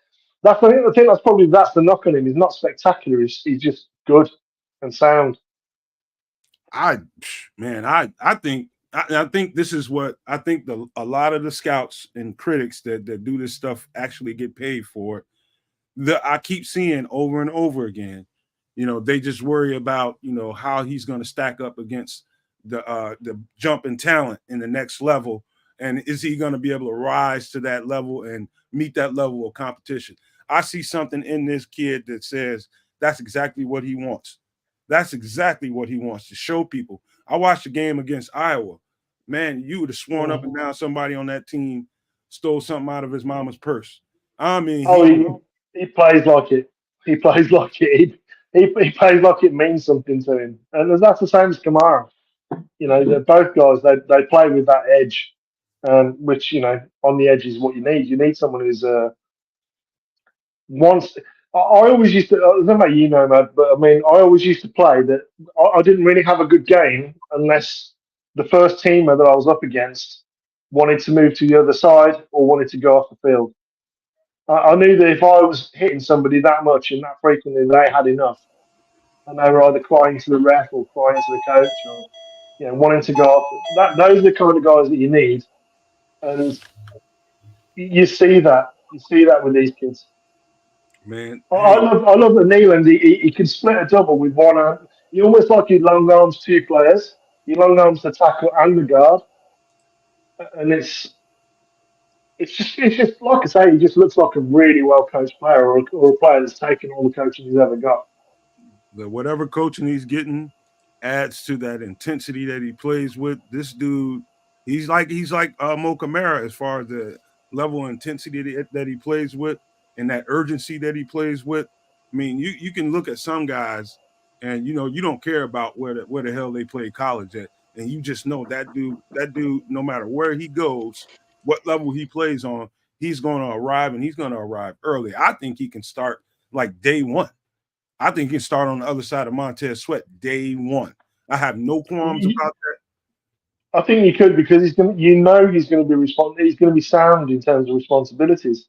I think that's the knock on him. He's not spectacular. He's just good and sound. I think this is what I think a lot of the scouts and critics that do this stuff actually get paid for it. I keep seeing over and over again, they just worry about, how he's going to stack up against the jump in talent in the next level. And is he going to be able to rise to that level and meet that level of competition? I see something in this kid that says that's exactly what he wants. That's exactly what he wants to show people. I watched the game against Iowa. Man, you would have sworn up and down somebody on that team stole something out of his mama's purse. I mean, he plays like it. He plays like it. He plays like it means something to him. And that's the same as Kamara. They're both guys. They play with that edge, which on the edge is what you need. You need someone who's wants. I always used to. I don't know about Nomad, but I mean, I always used to play that. I didn't really have a good game unless the first teamer that I was up against wanted to move to the other side or wanted to go off the field. I knew that if I was hitting somebody that much and that frequently, they had enough, and they were either crying to the ref or crying to the coach, or wanting to go off. Those are the kind of guys that you need, and you see that. You see that with these kids. Man, I love that Nealon. He can split a double with one hand. He almost like he long arms two players. He long arms the tackle and the guard, and it's just like I say. He just looks like a really well coached player, or a player that's taken all the coaching he's ever got. Whatever coaching he's getting adds to that intensity that he plays with. This dude, he's like Mo Camara as far as the level of intensity that he plays with. And that urgency that he plays with. I mean, you can look at some guys and, you don't care about where the hell they play college at. And you just know that dude, no matter where he goes, what level he plays on, he's going to arrive, and he's going to arrive early. I think he can start like day one. I think he can start on the other side of Montez Sweat day one. I have no qualms about that. I think you could, because he's going to be he's going to be sound in terms of responsibilities.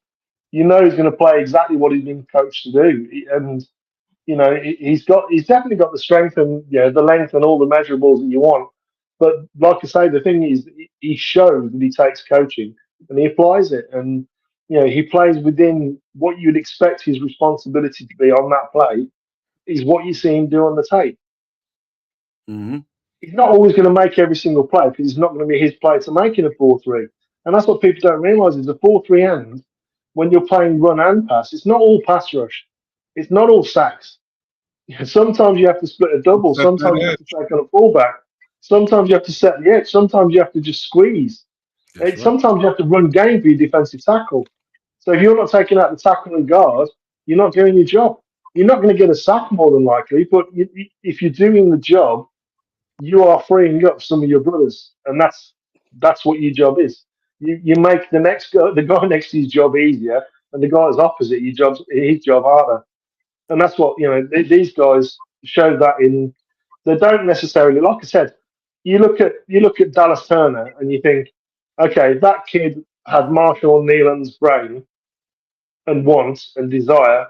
He's going to play exactly what he's been coached to do, and he's definitely got the strength and the length and all the measurables that you want. But like I say, the thing is, he shows that he takes coaching and he applies it, and he plays within what you'd expect his responsibility to be on that play. Is what you see him do on the tape. Mm-hmm. He's not always going to make every single play, because it's not going to be his play to make it a 4-3, and that's what people don't realise is a 4-3 end. When you're playing run and pass, it's not all pass rush. It's not all sacks. Sometimes you have to split a double. Set that Sometimes you have to edge. take on a fullback. Sometimes you have to set the edge. Sometimes you have to just squeeze. That's right. Sometimes you have to run game for your defensive tackle. So if you're not taking out the tackle and guard, you're not doing your job. You're not going to get a sack more than likely, but if you're doing the job, you are freeing up some of your brothers, and that's what your job is. You make the guy next to his job easier, and the guy that's opposite his job harder. And that's what these guys showed that in. They don't necessarily, like I said, you look at Dallas Turner and you think, okay, that kid had Marshall Nealon's brain and want and desire.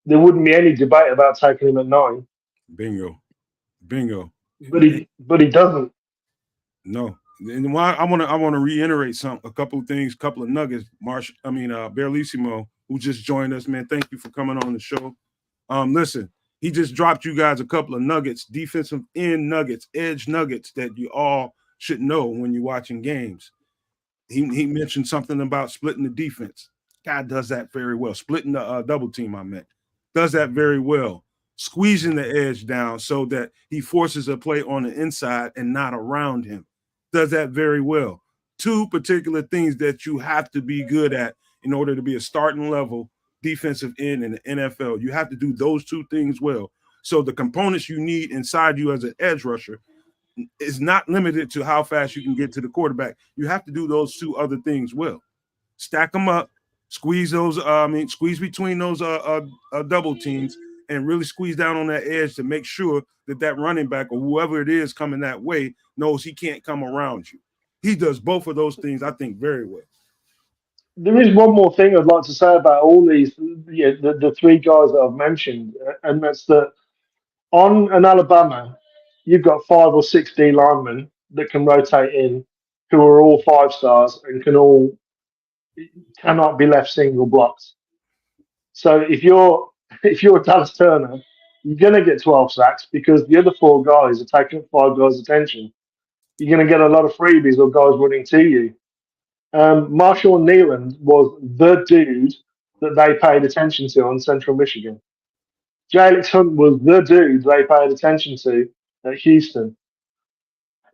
There wouldn't be any debate about taking him at 9. Bingo. But he doesn't. No. And why I want to reiterate a couple of things, couple of nuggets. Bearlissimo, who just joined us, man. Thank you for coming on the show. Listen, he just dropped you guys a couple of nuggets, defensive end nuggets, edge nuggets that you all should know when you're watching games. He mentioned something about splitting the defense. God does that very well. Splitting the double team, I meant. Does that very well. Squeezing the edge down so that he forces a play on the inside and not around him. Does that very well. 2 particular things that you have to be good at in order to be a starting level defensive end in the NFL. You have to do those 2 things well. So the components you need inside you as an edge rusher is not limited to how fast you can get to the quarterback. You have to do those 2 other things well. Stack them up, squeeze between those double teams, and really squeeze down on that edge to make sure that running back or whoever it is coming that way knows he can't come around you. He does both of those things, I think, very well. There is one more thing I'd like to say about all these, the 3 guys that I've mentioned, and that's that on an Alabama, you've got 5 or 6 D linemen that can rotate in, who are all 5 stars and cannot be left single blocks. So if you're Dallas Turner, you're going to get 12 sacks because the other 4 guys are taking up 5 guys' attention. You're going to get a lot of freebies or guys running to you. Marshall Nealon was the dude that they paid attention to on Central Michigan. Jalen Hunt was the dude they paid attention to at Houston.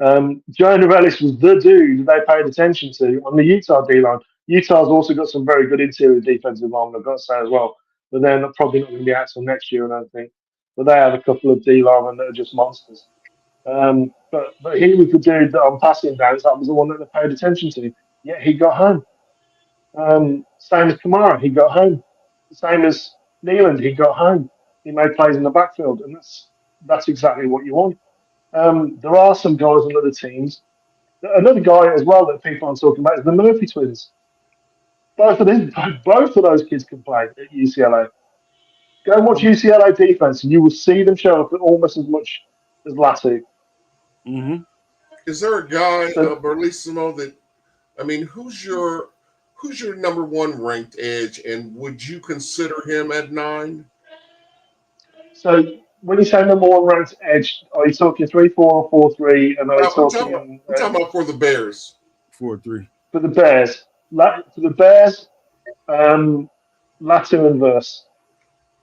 Joe Novellis was the dude they paid attention to on the Utah D-line. Utah's also got some very good interior defensive linemen, I've got to say as well. But they're probably not going to be out till next year, I don't think. But they have a couple of D-linemen that are just monsters. But he was the dude that on passing downs, that was the one that they paid attention to. Yeah, he got home. Same as Kamara, he got home. Same as Nealand, he got home. He made plays in the backfield, and that's exactly what you want. There are some guys on other teams. Another guy as well that people aren't talking about is the Murphy twins. Both of those kids can play at UCLA. Go and watch UCLA defense, and you will see them show up almost as much as Latu. Mm-hmm. Is there a guy, Berlissimo, that who's your number 1 ranked edge, and would you consider him at 9? So when you say number 1 ranked edge, are you talking 3-4 or 4-3? And are you talking? I'm talking about for the Bears. 4-3 for the Bears. For the Bears, Latu and Verse.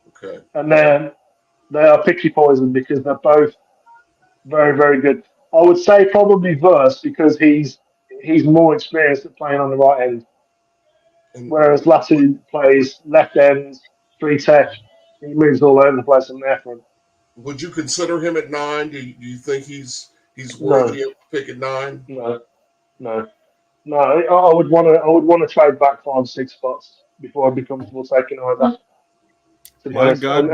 Okay. And then they are picky poison because they're both very, very good. I would say probably Verse because he's more experienced at playing on the right end, whereas Latu plays left end, 3 tech. He moves all over the place on the front. Would you consider him at 9? Do you think he's worthy of pick at 9? No. I would want to trade back 5 or 6 spots before I'd be comfortable taking either. My God,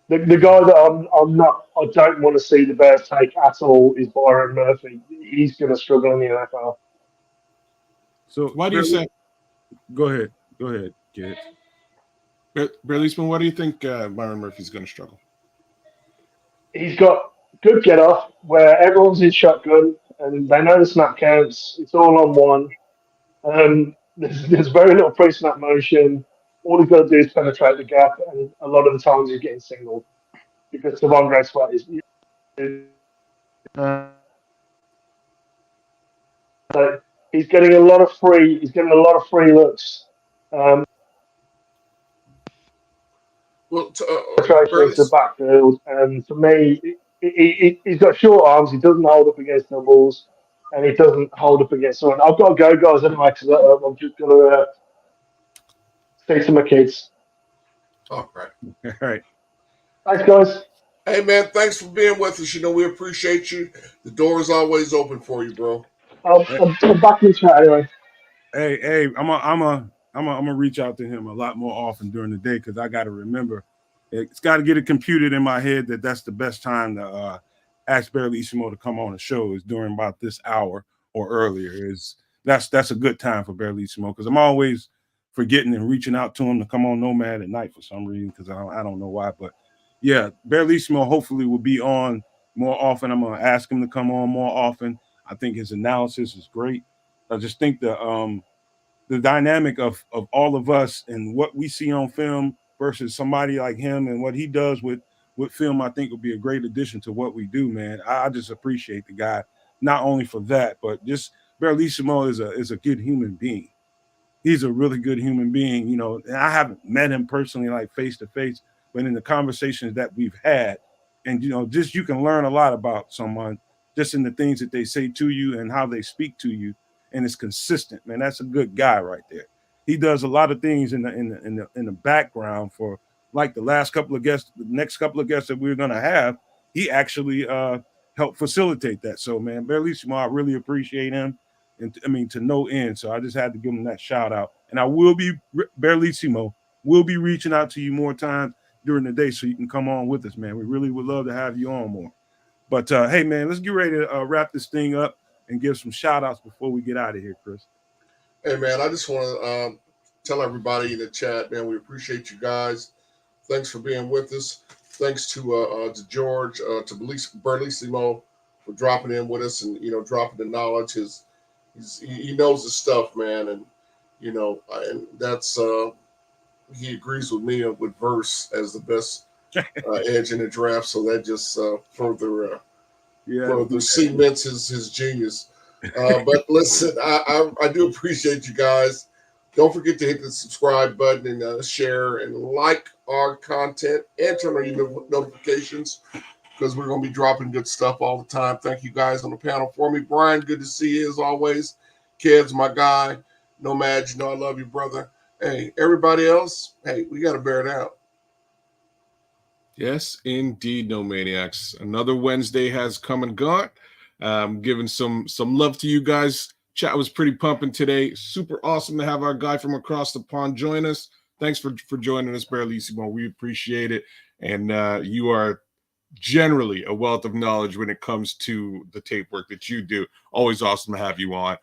the guy that I don't want to see the Bears take at all is Byron Murphy. He's going to struggle in the NFL. So why do you say? Go ahead, Kedz. Berlissimo, why do you think Byron Murphy's going to struggle? He's got good get off where everyone's in shotgun and they know the snap counts. It's all on one. There's very little pre-snap motion. All he's got to do is penetrate the gap, and a lot of the times he's getting singled because Devondre Sweat is. He's getting a lot of free. He's getting a lot of free looks. Well, penetration into the backfield, and for me, he's got short arms. He doesn't hold up against doubles, and he doesn't hold up against someone. I've got to go, guys, anyway, because I'm just going to speak to my kids. all right. All right. Thanks, guys. Hey, man, thanks for being with us. You know, we appreciate you. The door is always open for you, bro. I'm back in the chat anyway. Hey, I'm gonna reach out to him a lot more often during the day because I got to remember, it's got to get it computed in my head that that's the best time to ask Barrelissimo to come on the show is during about this hour or earlier. That's a good time for Barrelissimo because I'm always forgetting and reaching out to him to come on Nomad at night for some reason because I don't know why, but yeah, Barrelissimo hopefully will be on more often. I'm gonna ask him to come on more often. I think his analysis is great. I just think the dynamic of all of us and what we see on film versus somebody like him and what he does with film, I think would be a great addition to what we do, man. I just appreciate the guy, not only for that, but just Barrelissimo is a good human being. He's a really good human being, you know, and I haven't met him personally, like face to face, but in the conversations that we've had, and, you know, just you can learn a lot about someone just in the things that they say to you and how they speak to you. And it's consistent, man. That's a good guy right there. He does a lot of things in the background for like the last couple of guests, the next couple of guests that we're gonna have. He actually helped facilitate that. So, man, Barrelissimo, I really appreciate him, and I mean to no end. So I just had to give him that shout out. And I will be Barrelissimo will be reaching out to you more times during the day so you can come on with us, man. We really would love to have you on more. But hey, man, let's get ready to wrap this thing up and give some shout outs before we get out of here, Chris. Hey, man, I just want to tell everybody in the chat, man, we appreciate you guys. Thanks for being with us. Thanks to George, to Barrelissimo for dropping in with us and, you know, dropping the knowledge. He knows his stuff, man. And, you know, and that's, he agrees with me with Verse as the best edge in the draft. So that just further cements his genius. But listen, I do appreciate you guys. Don't forget to hit the subscribe button and share and like our content and turn on your notifications because we're going to be dropping good stuff all the time. Thank you guys on the panel for me. Brian, good to see you as always. Kedz, my guy. Nomad, you know I love you, brother. Hey, everybody else, hey, we got to bear it out. Yes, indeed, No Maniacs. Another Wednesday has come and gone. Giving some love to you guys. Chat was pretty pumping today. Super awesome to have our guy from across the pond join us. Thanks for joining us, Barrelissimo. We appreciate it. And you are generally a wealth of knowledge when it comes to the tape work that you do. Always awesome to have you on.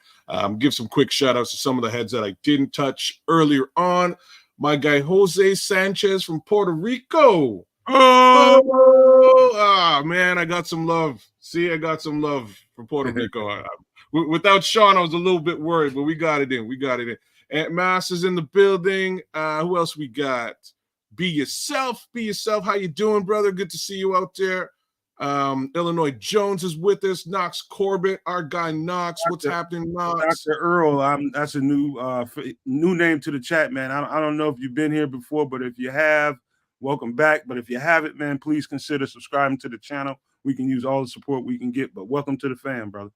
Give some quick shout outs to some of the heads that I didn't touch earlier on. My guy, Jose Sanchez from Puerto Rico. Oh, man, I got some love. See, I got some love for Puerto Rico. Without Shawn, I was a little bit worried, but we got it in. Aunt Mass is in the building. Who else we got? Be yourself. How you doing, brother? Good to see you out there. Illinois Jones is with us. Knox Corbett, our guy Knox. What's happening, Knox? Dr. Earl, that's a new name to the chat, man. I don't know if you've been here before, but if you have, welcome back. But if you haven't, man, please consider subscribing to the channel. We can use all the support we can get, but welcome to the fam, brother.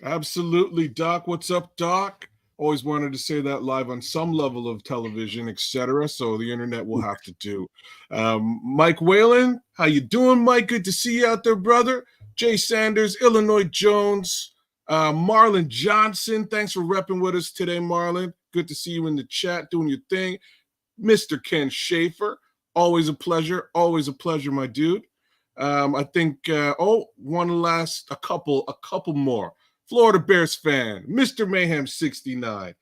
Absolutely, Doc. What's up, Doc? Always wanted to say that live on some level of television, etc. So the internet will have to do. Mike Whalen, how you doing, Mike? Good to see you out there, brother. Jay Sanders, Illinois Jones, Marlon Johnson. Thanks for repping with us today, Marlon. Good to see you in the chat doing your thing. Mr. Ken Schaefer, always a pleasure, my dude. I think a couple more. Florida Bears fan, Mr. Mayhem 69,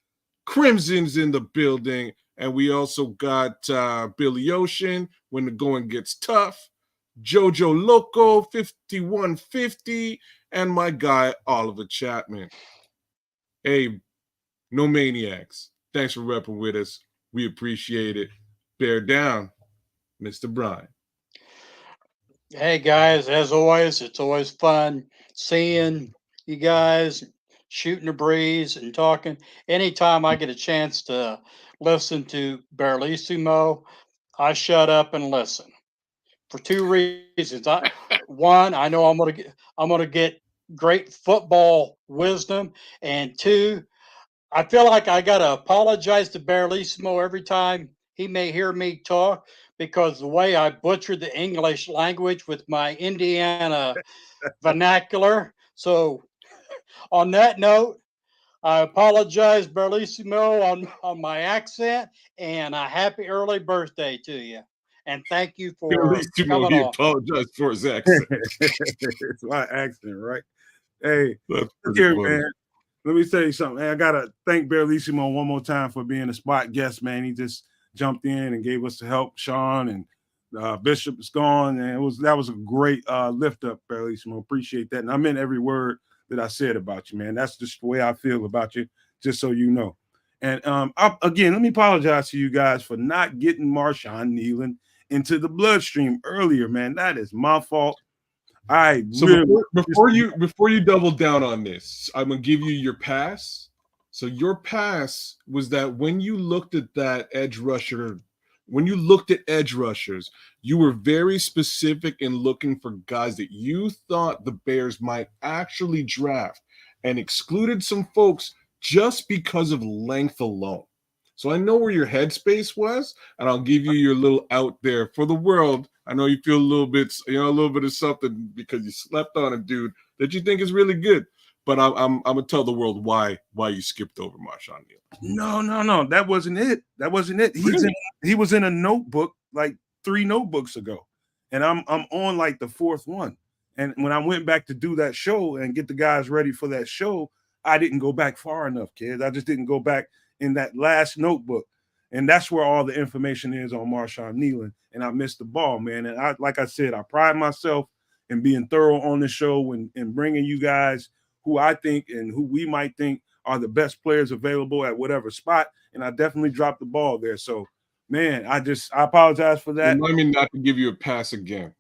Crimson's in the building, and we also got Billy Ocean when the going gets tough, Jojo Loco 5150, and my guy Oliver Chapman. Hey, No Maniacs, thanks for repping with us. We appreciate it. Bear down, Mr. Brian. Hey guys, as always, it's always fun seeing you guys, shooting the breeze and talking. Anytime I get a chance to listen to Barrelissimo, I shut up and listen for two reasons. One, I know I'm gonna get great football wisdom, and two, I feel like I gotta apologize to Barlissimo every time he may hear me talk because the way I butchered the English language with my Indiana vernacular. So, on that note, I apologize, Barlissimo, on my accent, and a happy early birthday to you. And thank you At for least you know coming he on. apologized for his accent. It's my accent, right? Hey, That's look pretty here, funny. man. Let me tell you something. I gotta thank Barlissimo one more time for being a spot guest, man. He just jumped in and gave us the help. Shawn and Bishop is gone, and that was a great lift up, Barlissimo. Appreciate that, and I meant every word that I said about you, man. That's just the way I feel about you, just so you know. And again, let me apologize to you guys for not getting Marshawn Kneeland into the bloodstream earlier, man. That is my fault. So before you double down on this, I'm gonna give you your pass. So your pass was that when you looked at that edge rusher, when you looked at edge rushers, you were very specific in looking for guys that you thought the Bears might actually draft, and excluded some folks just because of length alone. So I know where your headspace was, and I'll give you your little out there for the world. I know you feel a little bit of something because you slept on a dude that you think is really good. But I'm gonna tell the world why you skipped over Marshawn Neal. No. That wasn't it. Really? He was in a notebook like 3 notebooks ago, and I'm on like the 4th one. And when I went back to do that show and get the guys ready for that show, I didn't go back far enough, kids. I just didn't go back in that last notebook, and that's where all the information is on Marshawn Kneeland. And I missed the ball, man. And like I said, I pride myself in being thorough on the show and bringing you guys who I think and who we might think are the best players available at whatever spot. And I definitely dropped the ball there. So, man, I apologize for that. Remind me not to give you a pass again.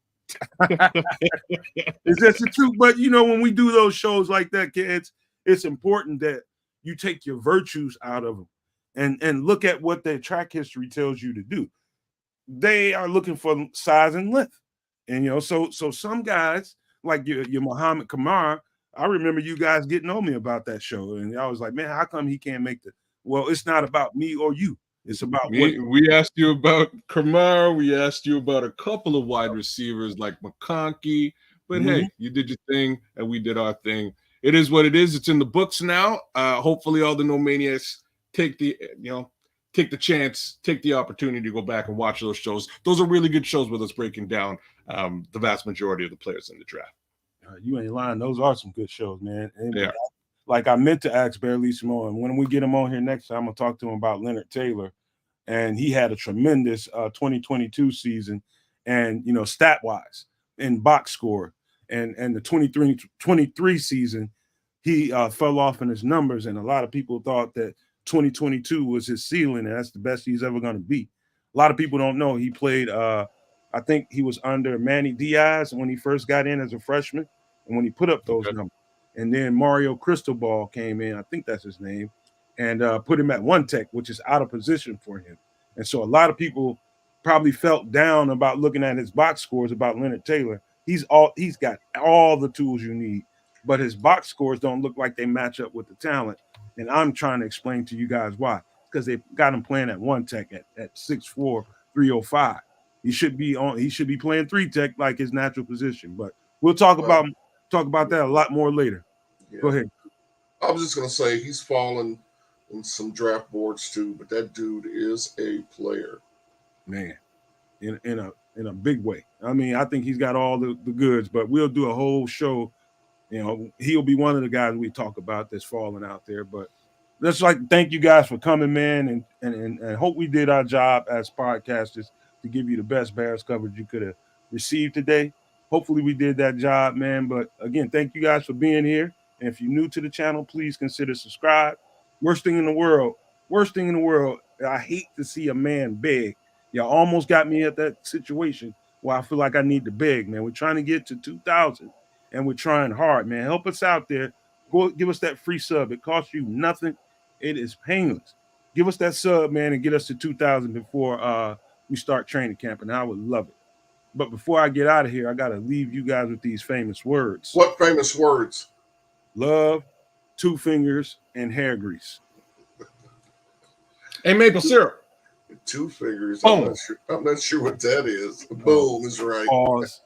It's just the truth. But, when we do those shows like that, kids, it's important that you take your virtues out of them and look at what their track history tells you to do. They are looking for size and length. And, so some guys like your Muhammad Kamara, I remember you guys getting on me about that show. And I was like, man, how come he can't make well, it's not about me or you. It's about we asked you about Kamara. We asked you about a couple of wide receivers like McConkey. But hey, you did your thing and we did our thing. It is what it is. It's in the books now. Hopefully all the No Maniacs take the chance, take the opportunity to go back and watch those shows. Those are really good shows with us breaking down the vast majority of the players in the draft. You ain't lying. Those are some good shows, man. And yeah. Like I meant to ask Barlissimo, and when we get him on here next time, I'm gonna talk to him about Leonard Taylor. And he had a tremendous 2022 season, and stat wise in box score, and the 23 season, he fell off in his numbers, and a lot of people thought that 2022 was his ceiling, and that's the best he's ever going to be. A lot of people don't know he played. I think he was under Manny Diaz when he first got in as a freshman, and when he put up those numbers, and then Mario Cristobal came in. I think that's his name. And put him at 1 tech, which is out of position for him. And so a lot of people probably felt down about looking at his box scores about Leonard Taylor. He's got all the tools you need, but his box scores don't look like they match up with the talent. And I'm trying to explain to you guys why. Because they got him playing at 1 tech at 6'4", 305. He should be playing 3 tech like his natural position. But we'll talk about that a lot more later. Yeah. Go ahead. I was just gonna say he's fallen in some draft boards too, but that dude is a player, man, in a big way. I mean, I think he's got all the goods, but we'll do a whole show. He'll be one of the guys we talk about that's falling out there. But let's thank you guys for coming, man, and hope we did our job as podcasters to give you the best Bears coverage you could have received today. Hopefully we did that job, man. But again, thank you guys for being here. And if you're new to the channel, please consider subscribe. Worst thing in the world. I hate to see a man beg. Y'all almost got me at that situation where I feel like I need to beg, man. We're trying to get to 2,000, and we're trying hard, man. Help us out there. Go give us that free sub. It costs you nothing. It is painless. Give us that sub, man, and get us to 2,000 before we start training camp, and I would love it. But before I get out of here, I got to leave you guys with these famous words. What famous words? Love, 2 fingers, and hair grease. And maple syrup. 2 fingers. Boom. I'm not sure what that is. Boom is right. Pause.